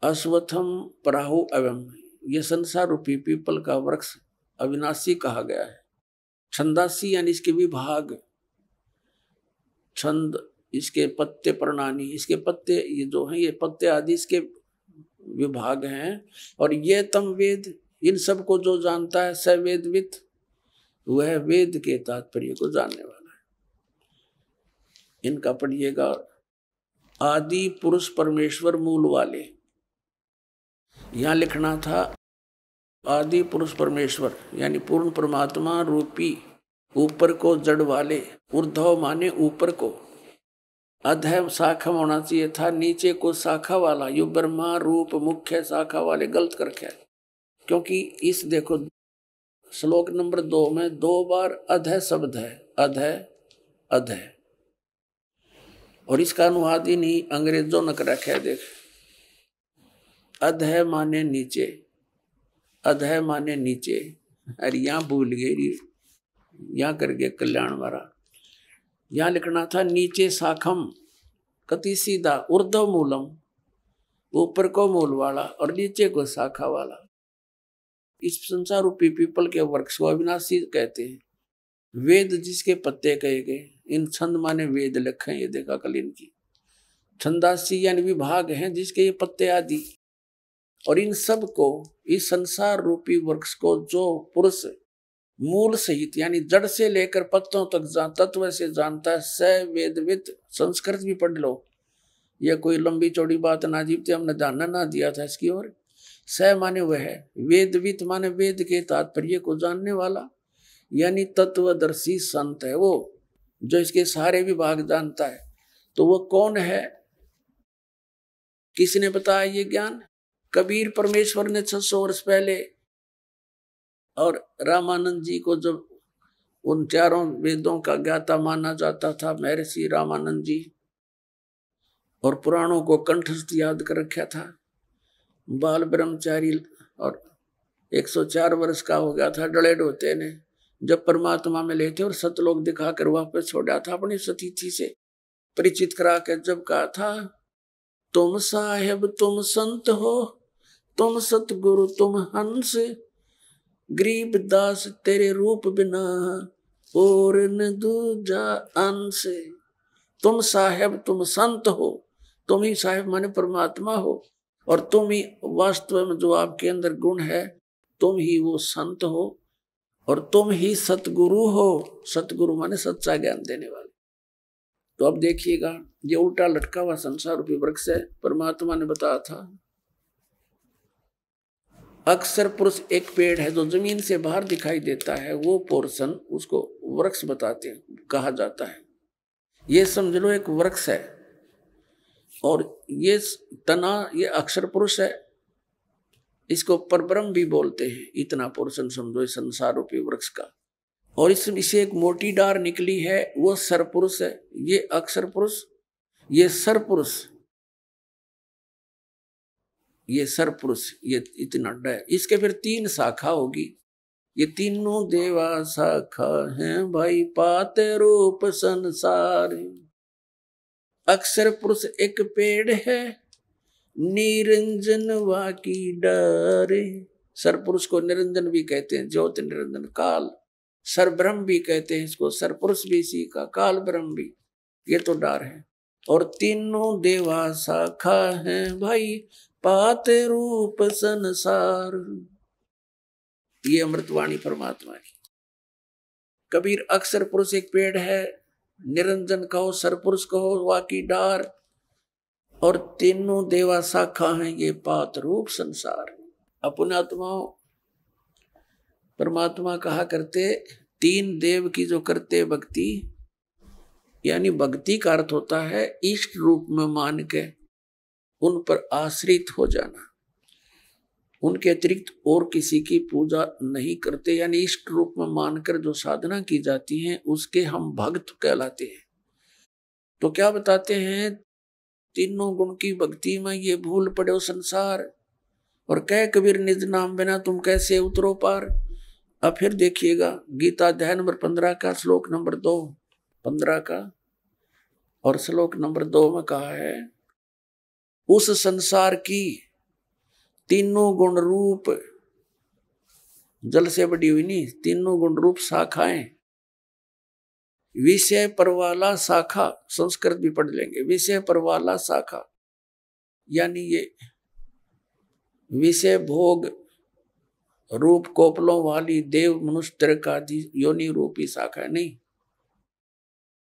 अश्वत्थम प्राहु अव्यम, ये संसार रूपी पीपल का वृक्ष अविनाशी कहा गया है। छंदासी यानी इसके विभाग, छंद इसके पत्ते, प्रणानी इसके पत्ते, ये जो हैं ये पत्ते आदि इसके विभाग हैं। और ये तम वेद, इन सब को जो जानता है स वेदवित्, वह वेद के तात्पर्य को जानने वाला है। इनका पढ़िएगा। आदि पुरुष परमेश्वर मूल वाले, यहां लिखना था आदि पुरुष परमेश्वर यानी पूर्ण परमात्मा रूपी ऊपर को जड़ वाले, ऊर्ध्व माने ऊपर को, अधः शाखा होना चाहिए था, नीचे को शाखा वाला, यो ब्रह्मा रूप मुख्य शाखा वाले गलत करके, क्योंकि इस देखो श्लोक नंबर 2 में 2 बार अधः शब्द है, अधः अधः, और इसका अनुवाद ही नहीं अंग्रेजों ने कर रखा है। देख, अधः माने नीचे, अधः माने नीचे, अरे यहां भूल गए, यहां करके कल्याण मारा, यहां लिखना था नीचे शाखम, कति सीधा, ऊर्ध्व मूलम, ऊपर को मूल वाला और नीचे को शाखा वाला। इस संसार रूपी पीपल के वृक्ष को अविनाशी कहते हैं। वेद जिसके पत्ते कहे गए, इन छंद माने वेद लिखे, ये देखा कल इनकी छंदासी यानी विभाग हैं जिसके ये पत्ते आदि, और इन सब को, इस संसार रूपी वृक्ष को जो पुरुष मूल सहित यानी जड़ से लेकर पत्तों तक तत्व से जानता है, स वेदविद। संस्कृत भी पढ़ लो, यह कोई लंबी चौड़ी बात ना जीवते, हमने जानना ना दिया था इसकी ओर। स माने वह है, वेदविद माने वेद के तात्पर्य को जानने वाला, यानी तत्वदर्शी संत है वो, जो इसके सारे विभाग जानता है। तो वो कौन है, किसने बताया ये ज्ञान? कबीर परमेश्वर ने 600 वर्ष पहले, और रामानंद जी को जब उन चारों वेदों का ज्ञाता माना जाता था महर्षि रामानंद जी, और पुराणों को कंठस्थ याद कर रखा था, बाल ब्रह्मचारी, और 104 वर्ष का हो गया था डले डोते ने, जब परमात्मा में लेते और सतलोक दिखाकर वापस छोड़ा था अपनी सतीथि से परिचित करा के, जब कहा था तुम साहेब तुम संत हो, तुम सतगुरु तुम हंस, गरीब दास तेरे रूप बिना और न दूजा अंश। तुम साहेब तुम संत हो, तुम ही साहेब माने परमात्मा हो, और तुम ही वास्तव में जो आपके अंदर गुण है, तुम ही वो संत हो, और तुम ही सतगुरु हो। सतगुरु माने सच्चा ज्ञान देने वाले। तो अब देखिएगा, ये उल्टा लटका हुआ संसार रूपी वृक्ष है। परमात्मा ने बताया था अक्षर पुरुष एक पेड़ है जो जमीन से बाहर दिखाई देता है, वो पोर्शन उसको वृक्ष बताते हैं, कहा जाता है। ये समझ लो एक वृक्ष है, और ये तना, ये अक्षर पुरुष है, इसको परब्रह्म भी बोलते हैं। इतना पोर्शन समझो इस संसार रूपी वृक्ष का, और इसे एक मोटी डार निकली है, वो सरपुरुष है। ये अक्षर पुरुष, ये सरपुरुष, ये सरपुरुष, ये इतना है। इसके फिर 3 शाखा होगी, ये तीनों देवा शाखा हैं भाई, पाते रूप संसार। अक्षर पुरुष एक पेड़ है, निरंजन वाकी डारे। सरपुरुष को निरंजन भी कहते हैं, ज्योति निरंजन काल। सरब्रह्म भी कहते हैं इसको, सरपुरुष भी इसी का, काल ब्रह्म भी, ये तो डार है। और तीनों देवा शाखा हैं भाई, पाते रूप संसार। ये अमृतवाणी परमात्मा की। कबीर अक्षर पुरुष एक पेड़ है, निरंजन कहो, सरपुरुष कहो, वाकी डार, और तीनों देवा शाखा हैं, ये पात रूप संसार। अपने आत्माओं, परमात्मा कहा करते 3 देव की जो करते भक्ति, यानी भक्ति का अर्थ होता है इष्ट रूप में मान के उन पर आश्रित हो जाना, उनके अतिरिक्त और किसी की पूजा नहीं करते, यानी इष्ट रूप में मानकर जो साधना की जाती है उसके हम भक्त कहलाते हैं। तो क्या बताते हैं, तीनों गुण की भक्ति में ये भूल पड़े संसार, और कह कबीर निज नाम बिना तुम कैसे उतरो पार। अब फिर देखिएगा गीता अध्याय नंबर 15 का श्लोक नंबर 2, 15 का और श्लोक नंबर 2 में कहा है, उस संसार की तीनों गुण रूप, जल से बड़ी हुई नहीं, तीनों गुण रूप शाखाएं, विषय परवाला शाखा, संस्कृत भी पढ़ लेंगे, विषय परवाला शाखा, यानी ये विषय भोग रूप कोपलों वाली देव मनुष्य त्रिक आदि योनि रूपी शाखा नहीं,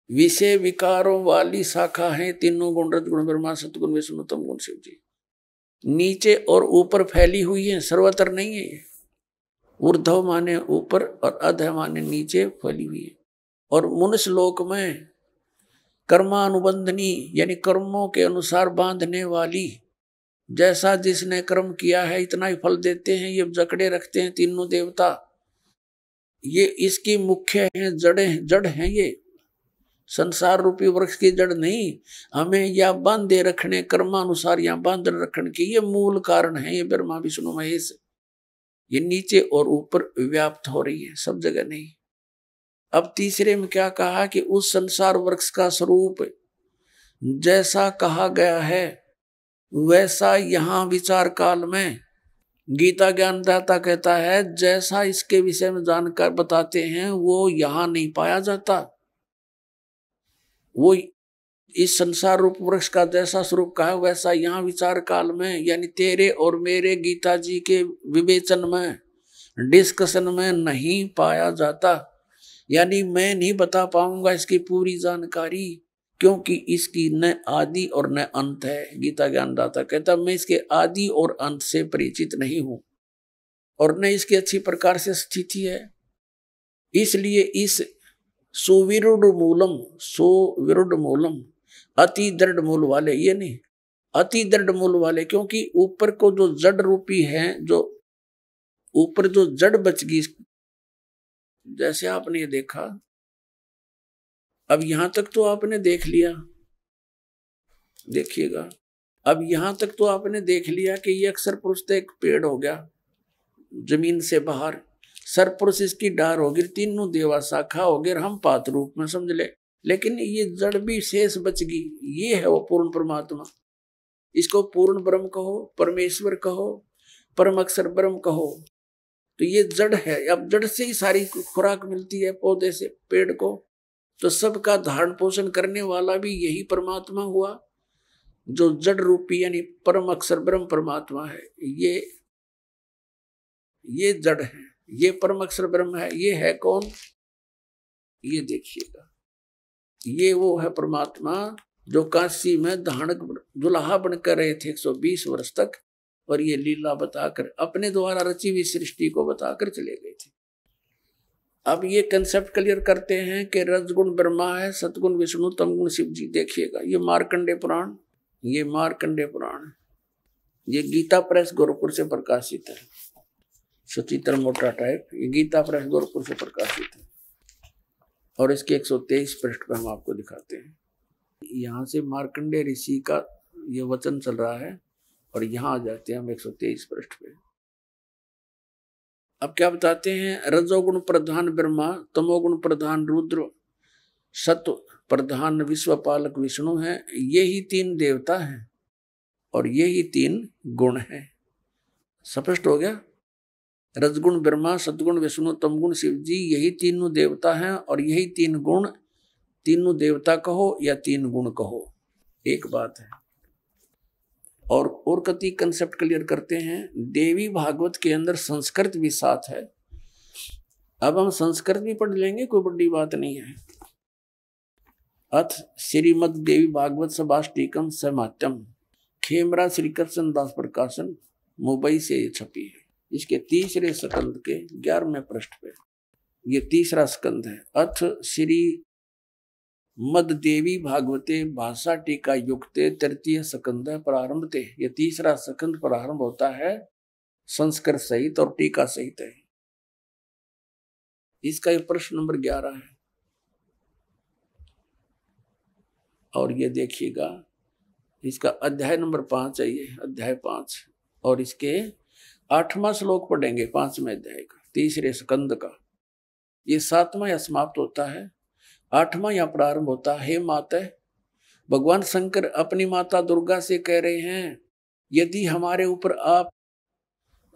विषय विकारों वाली शाखा है तीनों गुण, रज गुण ब्रह्मा, सतगुण विष्णु तम गुण शिव जी। नीचे और ऊपर फैली हुई है, सर्वत्र नहीं है ये। ऊर्ध्व माने ऊपर और अधः माने नीचे फैली हुई है। और मनुष्य लोक में कर्मानुबंधनी यानी कर्मों के अनुसार बांधने वाली, जैसा जिसने कर्म किया है इतना ही फल देते हैं, ये जकड़े रखते हैं तीनों देवता। ये इसकी मुख्य है, जड़ है ये संसार रूपी वृक्ष की जड़ नहीं। हमें या बांधे रखने, कर्मानुसार या बांध रखने की ये मूल कारण है। ये ब्रह्मा विष्णु महेश ये नीचे और ऊपर व्याप्त हो रही है, सब जगह नहीं। अब तीसरे में क्या कहा कि उस संसार वृक्ष का स्वरूप जैसा कहा गया है वैसा यहाँ विचार काल में गीता ज्ञानदाता कहता है जैसा इसके विषय में जानकर बताते हैं वो यहाँ नहीं पाया जाता। वो इस संसार रूप वृक्ष का जैसा स्वरूप कहा वैसा यहाँ विचार काल में यानी तेरे और मेरे गीता जी के विवेचन में, डिस्कशन में नहीं पाया जाता। यानी मैं नहीं बता पाऊंगा इसकी पूरी जानकारी, क्योंकि इसकी न आदि और न अंत है। गीता ज्ञानदाता कहता मैं इसके आदि और अंत से परिचित नहीं हूं और न इसकी अच्छी प्रकार से स्थिति है। इसलिए इस सुविरुद्ध मूलम अति दृढ़ मूल वाले, ये नहीं अति दृढ़ मूल वाले, क्योंकि ऊपर को जो जड़ रूपी है, जो ऊपर जो जड़ बच गई, जैसे आपने ये देखा, अब यहां तक तो आपने देख लिया, देखिएगा अब यहां तक तो आपने देख लिया कि ये अक्षर पुरुष तो एक पेड़ हो गया जमीन से बाहर, सरपुरुष इसकी डार हो गई, तीनों देवा शाखा हो गए, हम पात रूप में समझ ले। लेकिन ये जड़ भी शेष बच गई, ये है वो पूर्ण परमात्मा। इसको पूर्ण ब्रह्म कहो, परमेश्वर कहो, परम अक्षर ब्रह्म कहो, तो ये जड़ है। अब जड़ से ही सारी खुराक मिलती है पौधे से पेड़ को, तो सबका धारण पोषण करने वाला भी यही परमात्मा हुआ जो जड़ रूपी यानी परम अक्षर ब्रह्म परमात्मा है। ये जड़ है, ये परम अक्षर ब्रह्म है। ये है कौन? ये देखिएगा, ये वो है परमात्मा जो काशी में धानक दुल्हा बनकर रहे थे 120 वर्ष तक, और ये लीला बताकर अपने द्वारा रची हुई सृष्टि को बताकर चले गए थे। अब ये कंसेप्ट क्लियर करते हैं कि रजगुण ब्रह्मा है, सतगुण विष्णु, तमगुण शिव जी। देखिएगा ये मार्कंडे पुराण, ये मार्कंडे पुराण, ये गीता प्रेस गोरखपुर से प्रकाशित है, सचित्र मोटा टाइप। ये गीता प्रेस गोरखपुर से प्रकाशित है और इसके 123 पृष्ठ पे हम आपको दिखाते हैं। यहाँ से मार्कंडे ऋषि का ये वचन चल रहा है और यहाँ आ जाते हैं हम 123 पृष्ठ पे। अब क्या बताते हैं? रजोगुण प्रधान ब्रह्मा, तमोगुण प्रधान रुद्र, सत्व प्रधान विश्वपालक विष्णु है। यही 3 देवता हैं और यही 3 गुण हैं। स्पष्ट हो गया? रजगुण ब्रह्मा, सतगुण विष्णु, तमगुण शिव जी, यही तीनों देवता हैं और यही 3 गुण, तीनों देवता कहो या 3 गुण कहो, एक बात है। और कति कंसेप्ट क्लियर करते हैं। देवी भागवत के अंदर संस्कृत भी साथ है। अब हम संस्कृत भी पढ़ लेंगे, कोई बड़ी बात नहीं है। अथ श्रीमद देवी भागवत सभाष्टिकम समात्यम, खेमरा श्री कृष्ण दास प्रकाशन, मुंबई से ये छपी है। इसके तीसरे स्कंद के 11वें पृष्ठ पे ये तीसरा स्कंद है। अथ श्री मद देवी भागवते भाषा टीका युक्ते तृतीय स्कंद प्रारंभते। ये तीसरा स्कंद प्रारंभ होता है संस्कृत सहित और टीका सहित है। इसका ये प्रश्न नंबर 11 है। और ये देखिएगा इसका अध्याय नंबर 5 है, ये अध्याय 5, और इसके 8वां श्लोक पढ़ेंगे 5वें अध्याय का, तीसरे स्कंद का। ये 7वां या समाप्त होता है, 8वां या प्रारंभ होता है। हे माता, भगवान शंकर अपनी माता दुर्गा से कह रहे हैं, यदि हमारे ऊपर आप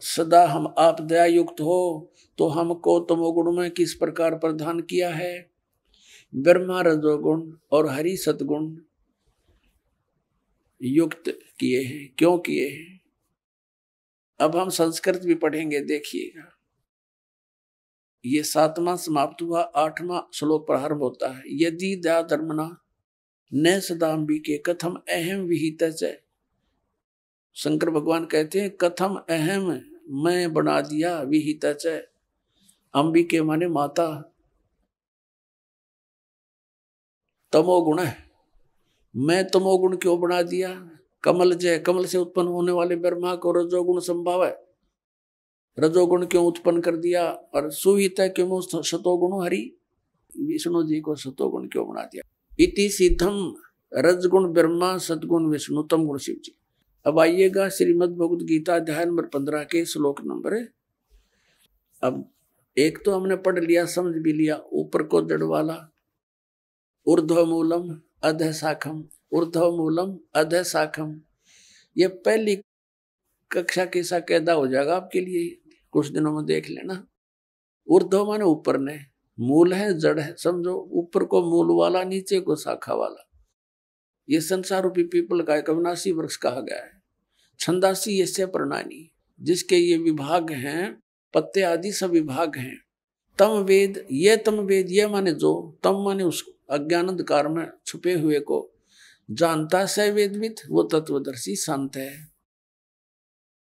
सदा हम आप दया युक्त हो तो हमको तमोगुण में किस प्रकार प्रदान किया है, ब्रह्मा रजोगुण और हरि सतगुण युक्त किए हैं, क्यों किए हैं। अब हम संस्कृत भी पढ़ेंगे, देखिएगा। ये 7वां समाप्त हुआ, 8वां श्लोक प्रारंभ होता है। यदि दया धर्मना न सदाम्बिके कथम अहम विहित च। शंकर भगवान कहते हैं कथम अहम मैं बना दिया विहित च, अंबिके माने माता, तमोगुण है। मैं तमोगुण क्यों बना दिया? कमल जय, कमल से उत्पन्न होने वाले ब्रह्मा को रजोगुण संभाव है, रजोगुण क्यों उत्पन्न कर दिया? और सुवित है क्यों सतोगुण हरि, विष्णु जी को सतोगुण क्यों बना दिया? इति सिद्धम रजगुण ब्रह्मा सदगुण विष्णु तम गुण शिव जी। अब आइएगा श्रीमद् भगवद गीता अध्याय नंबर 15 के श्लोक नंबर। अब एक तो हमने पढ़ लिया, समझ भी लिया, ऊपर को जड़ वाला, ऊर्ध्व मूलम अधः शाखम, ऊर्ध्व मूलम अधः शाखम। ये पहली कक्षा के सा कैदा हो जाएगा आपके लिए, कुछ दिनों में देख लेना। ऊर्ध्व माने ऊपर ने, मूल है जड़ है, समझो ऊपर को मूल वाला, नीचे को शाखा वाला। ये संसार रूपी पीपल का एक अविनाशी वृक्ष कहा गया है। छंदासी यस्य प्रणानी, जिसके ये विभाग हैं, पत्ते आदि सब विभाग हैं। तम वेद, ये तम वेद, ये माने जो, तम माने उस अज्ञान अंधकार में छुपे हुए को जानता स वेदविद, वो तत्वदर्शी संत है।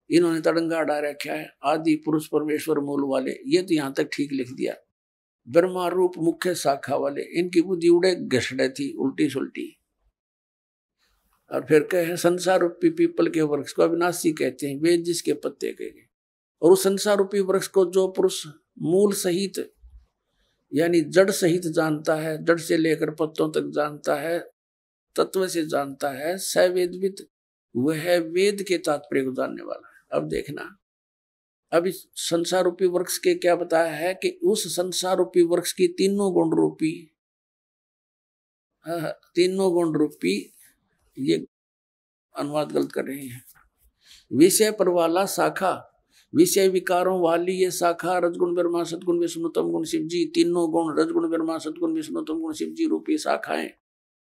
इन्होंने तड़ंगा अड़ा रखा है, आदि पुरुष परमेश्वर मूल वाले, ये तो यहाँ तक ठीक लिख दिया। ब्रह्मा रूप मुख्य शाखा वाले, इनकी बुद्धि उड़े घसड़े थी, उल्टी सुल्टी। और फिर कहे संसार रूपी पीपल के वृक्ष को अविनाशी कहते हैं, वेद जिसके पत्ते कहे। और उस संसार रूपी वृक्ष को जो पुरुष मूल सहित यानी जड़ सहित जानता है, जड़ से लेकर पत्तों तक जानता है, तत्व से जानता है, स वेदविद, वह वेद के तात्पर्य को जानने वाला है। अब देखना, अब इस संसार रूपी वृक्ष के क्या बताया है कि उस संसार रूपी वृक्ष की तीनों गुण रूपी, तीनों गुण रूपी, ये अनुवाद गलत कर रहे हैं, विषय पर वाला शाखा, विषय विकारों वाली ये शाखा, रजगुण ब्रह्मा सदगुण विष्णु तम गुण शिव जी, तीनों गुण रजगुण ब्रह्मा सदगुण विष्णु तम गुण शिव जी रूपी शाखाएं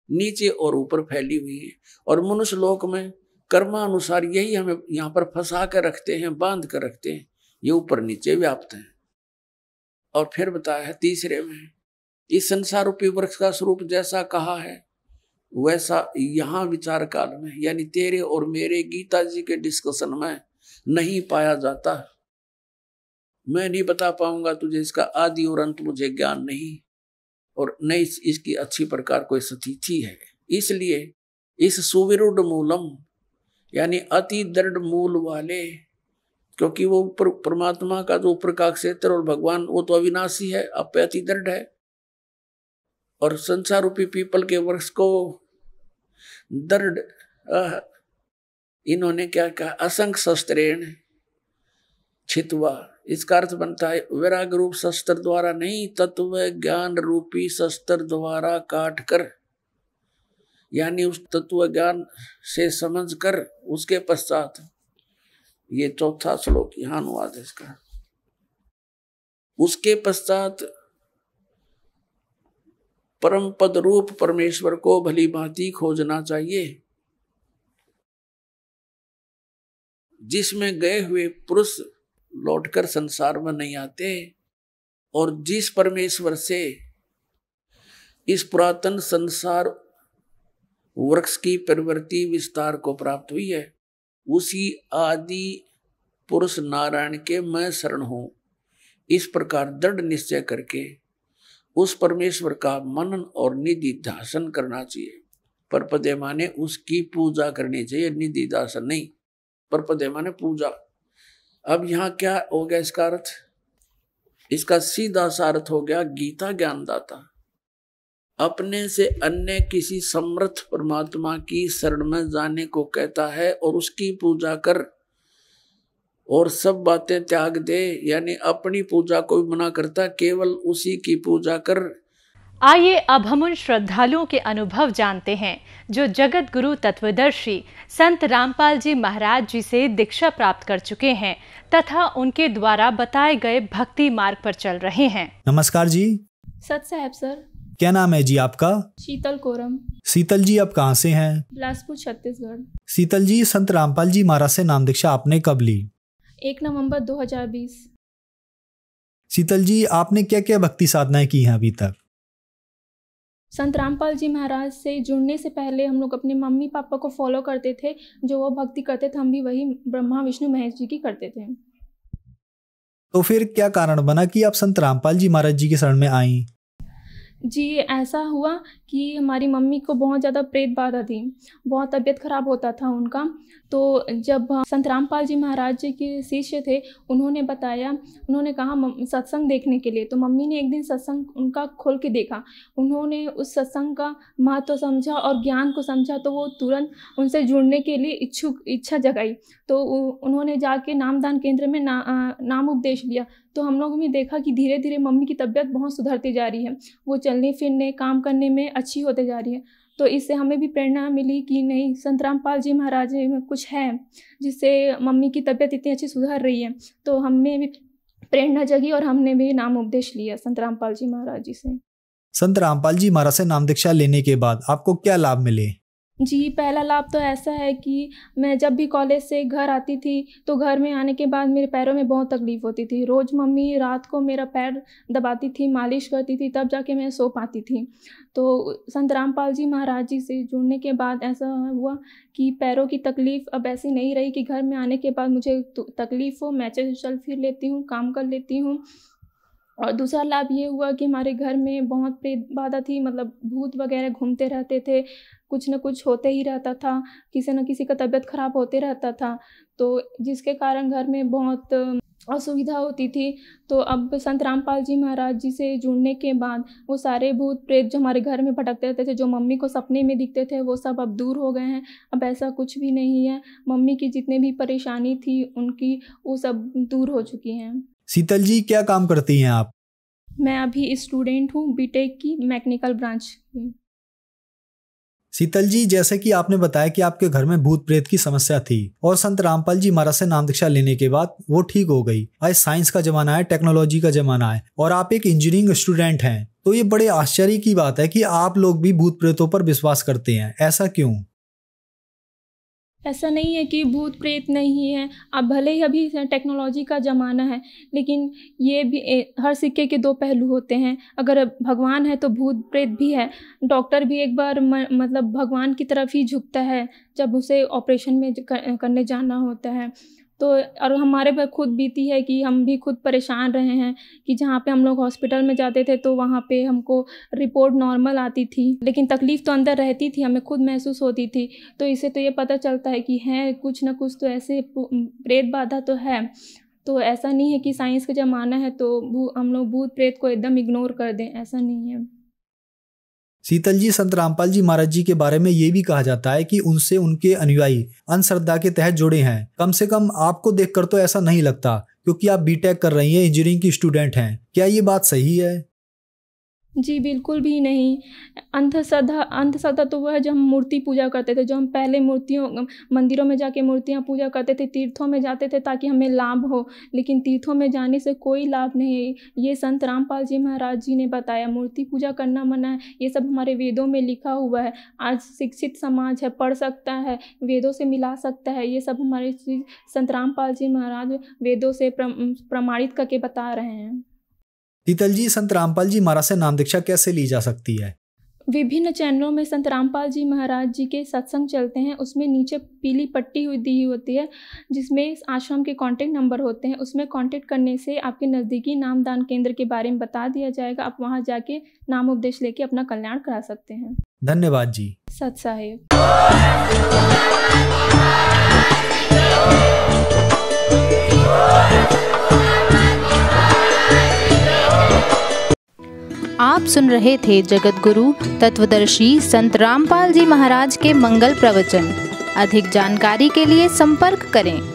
नीचे और ऊपर फैली हुई है। और मनुष्य लोक में कर्मानुसार यही हमें यहाँ पर फंसा कर रखते हैं, बांध कर रखते हैं, ये ऊपर नीचे व्याप्त है। और फिर बताया है तीसरे में, इस संसार रूपी वृक्ष का स्वरूप जैसा कहा है वैसा यहाँ विचार काल में, यानी तेरे और मेरे गीता जी के डिस्कशन में नहीं पाया जाता। मैं नहीं बता पाऊंगा तुझे, इसका आदि और अंत मुझे ज्ञान नहीं, और न इसकी अच्छी प्रकार कोई स्थिति है। इसलिए इस सुविरुद्ध मूलम यानी अति दृढ़ मूल वाले, क्योंकि वो परमात्मा का जो ऊपर का क्षेत्र और भगवान वो तो अविनाशी है, अब अति दृढ़ है। और संसार रूपी पीपल के वृक्ष को दृढ़, इन्होंने क्या कहा, असंख्य शस्त्रेण छित्वा, इसका अर्थ बनता है वैराग रूप शस्त्र द्वारा नहीं, तत्व ज्ञान रूपी शस्त्र द्वारा काट कर, यानी उस तत्व ज्ञान से समझ कर उसके पश्चात, ये चौथा श्लोक यहाँ अनुवाद है इसका, उसके पश्चात परम पद रूप परमेश्वर को भली भांति खोजना चाहिए, जिसमें गए हुए पुरुष लौटकर संसार में नहीं आते, और जिस परमेश्वर से इस पुरातन संसार वृक्ष की प्रवृत्ति विस्तार को प्राप्त हुई है, उसी आदि पुरुष नारायण के मैं शरण हूं। इस प्रकार दृढ़ निश्चय करके उस परमेश्वर का मनन और निधिध्यासन करना चाहिए। परपदे माने उसकी पूजा करनी चाहिए, निधिध्यासन नहीं, परपदे माने पूजा। अब यहाँ क्या हो गया इसका अर्थ? इसका सीधा सा अर्थ हो गया गीता ज्ञानदाता अपने से अन्य किसी समर्थ परमात्मा की शरण में जाने को कहता है और उसकी पूजा कर और सब बातें त्याग दे, यानी अपनी पूजा को भी मना करता, केवल उसी की पूजा कर। आइए अब हम उन श्रद्धालुओं के अनुभव जानते हैं जो जगत गुरु तत्वदर्शी संत रामपाल जी महाराज जी से दीक्षा प्राप्त कर चुके हैं तथा उनके द्वारा बताए गए भक्ति मार्ग पर चल रहे हैं। नमस्कार जी। सत साहब सर। क्या नाम है जी आपका? शीतल कोरम। शीतल जी आप कहाँ से हैं? बिलासपुर छत्तीसगढ़। शीतल जी, संत रामपाल जी महाराज से नाम दीक्षा आपने कब ली? 1 नवंबर 2020। शीतल जी, आपने क्या क्या भक्ति साधनाएं की हैं अभी तक? संत रामपाल जी महाराज से जुड़ने से पहले हम लोग अपने मम्मी पापा को फॉलो करते थे, जो वो भक्ति करते थे हम भी वही ब्रह्मा विष्णु महेश जी की करते थे। तो फिर क्या कारण बना कि आप संत रामपाल जी महाराज जी के शरण में आई? जी, ऐसा हुआ कि हमारी मम्मी को बहुत ज़्यादा प्रेत बाधा थी, बहुत तबीयत ख़राब होता था उनका। तो जब संत रामपाल जी महाराज जी के शिष्य थे, उन्होंने बताया, उन्होंने कहा सत्संग देखने के लिए। तो मम्मी ने एक दिन सत्संग उनका खोल के देखा, उन्होंने उस सत्संग का महत्व समझा और ज्ञान को समझा, तो वो तुरंत उनसे जुड़ने के लिए इच्छा जगाई। तो उन्होंने जाके नामदान केंद्र में नाम उपदेश लिया। तो हम लोगों ने देखा कि धीरे धीरे मम्मी की तबीयत बहुत सुधरती जा रही है, वो चलने फिरने काम करने में अच्छी होते जा रही है। तो इससे हमें भी प्रेरणा मिली कि नहीं, संत रामपाल जी महाराज में कुछ है जिससे मम्मी की तबीयत इतनी अच्छी सुधर रही है। तो हमें भी प्रेरणा जगी और हमने भी नाम उपदेश लिया संत रामपाल जी महाराज जी से। संत रामपाल जी महाराज से नाम दीक्षा लेने के बाद आपको क्या लाभ मिले? जी, पहला लाभ तो ऐसा है कि मैं जब भी कॉलेज से घर आती थी तो घर में आने के बाद मेरे पैरों में बहुत तकलीफ़ होती थी। रोज़ मम्मी रात को मेरा पैर दबाती थी, मालिश करती थी, तब जाके मैं सो पाती थी। तो संत रामपाल जी महाराज जी से जुड़ने के बाद ऐसा हुआ कि पैरों की तकलीफ़ अब ऐसी नहीं रही कि घर में आने के बाद मुझे तकलीफ़ हो, मैं चल फिर लेती हूँ, काम कर लेती हूँ। और दूसरा लाभ ये हुआ कि हमारे घर में बहुत प्रेत बाधा थी, मतलब भूत वगैरह घूमते रहते थे, कुछ न कुछ होते ही रहता था, किसी न किसी का तबीयत ख़राब होते रहता था, तो जिसके कारण घर में बहुत असुविधा होती थी। तो अब संत रामपाल जी महाराज जी से जुड़ने के बाद वो सारे भूत प्रेत जो हमारे घर में भटकते रहते थे, जो मम्मी को सपने में दिखते थे, वो सब अब दूर हो गए हैं। अब ऐसा कुछ भी नहीं है, मम्मी की जितने भी परेशानी थी उनकी वो सब दूर हो चुकी हैं। शीतल जी, क्या काम करती हैं आप? मैं अभी स्टूडेंट हूँ बीटेक की, मैकेनिकल ब्रांच की। शीतल जी, जैसे कि आपने बताया कि आपके घर में भूत प्रेत की समस्या थी और संत रामपाल जी महाराज से नाम दीक्षा लेने के बाद वो ठीक हो गई। आज साइंस का जमाना है, टेक्नोलॉजी का जमाना है और आप एक इंजीनियरिंग स्टूडेंट हैं, तो ये बड़े आश्चर्य की बात है कि आप लोग भी भूत प्रेतों पर विश्वास करते हैं। ऐसा क्यों? ऐसा नहीं है कि भूत प्रेत नहीं है, अब भले ही अभी टेक्नोलॉजी का ज़माना है, लेकिन ये भी हर सिक्के के दो पहलू होते हैं। अगर भगवान है तो भूत प्रेत भी है। डॉक्टर भी एक बार मतलब भगवान की तरफ ही झुकता है जब उसे ऑपरेशन में करने जाना होता है। तो और हमारे पर खुद बीती है कि हम भी खुद परेशान रहे हैं कि जहाँ पे हम लोग हॉस्पिटल में जाते थे तो वहाँ पे हमको रिपोर्ट नॉर्मल आती थी, लेकिन तकलीफ़ तो अंदर रहती थी, हमें खुद महसूस होती थी। तो इससे तो ये पता चलता है कि है कुछ ना कुछ तो ऐसे प्रेत बाधा तो है। तो ऐसा नहीं है कि साइंस का ज़माना है तो हम लोग भूत प्रेत को एकदम इग्नोर कर दें, ऐसा नहीं है। शीतल जी, संत रामपाल जी महाराज जी के बारे में ये भी कहा जाता है कि उनसे उनके अनुयायी अंधश्रद्धा के तहत जुड़े हैं। कम से कम आपको देखकर तो ऐसा नहीं लगता, क्योंकि आप बीटेक कर रही हैं, इंजीनियरिंग की स्टूडेंट हैं। क्या ये बात सही है? जी बिल्कुल भी नहीं। अंधश्रद्धा तो वह है जो हम मूर्ति पूजा करते थे, जो हम पहले मंदिरों में जाके मूर्तियाँ पूजा करते थे, तीर्थों में जाते थे ताकि हमें लाभ हो, लेकिन तीर्थों में जाने से कोई लाभ नहीं है। ये संत रामपाल जी महाराज जी ने बताया, मूर्ति पूजा करना मना है, ये सब हमारे वेदों में लिखा हुआ है। आज शिक्षित समाज है, पढ़ सकता है, वेदों से मिला सकता है, ये सब हमारे संत रामपाल जी महाराज वेदों से प्रमाणित करके बता रहे हैं। शीतल जी, संत रामपाल जी महाराज से नाम दीक्षा कैसे ली जा सकती है? विभिन्न चैनलों में संत रामपाल जी महाराज जी के सत्संग चलते हैं, उसमें नीचे पीली पट्टी हुई दी होती है जिसमें आश्रम के कांटेक्ट नंबर होते हैं। उसमें कांटेक्ट करने से आपके नज़दीकी नामदान केंद्र के बारे में बता दिया जाएगा, आप वहां जाके नाम उपदेश लेके अपना कल्याण करा सकते हैं। धन्यवाद जी। सत साहेब। आप सुन रहे थे जगत गुरु तत्वदर्शी संत रामपाल जी महाराज के मंगल प्रवचन। अधिक जानकारी के लिए संपर्क करें।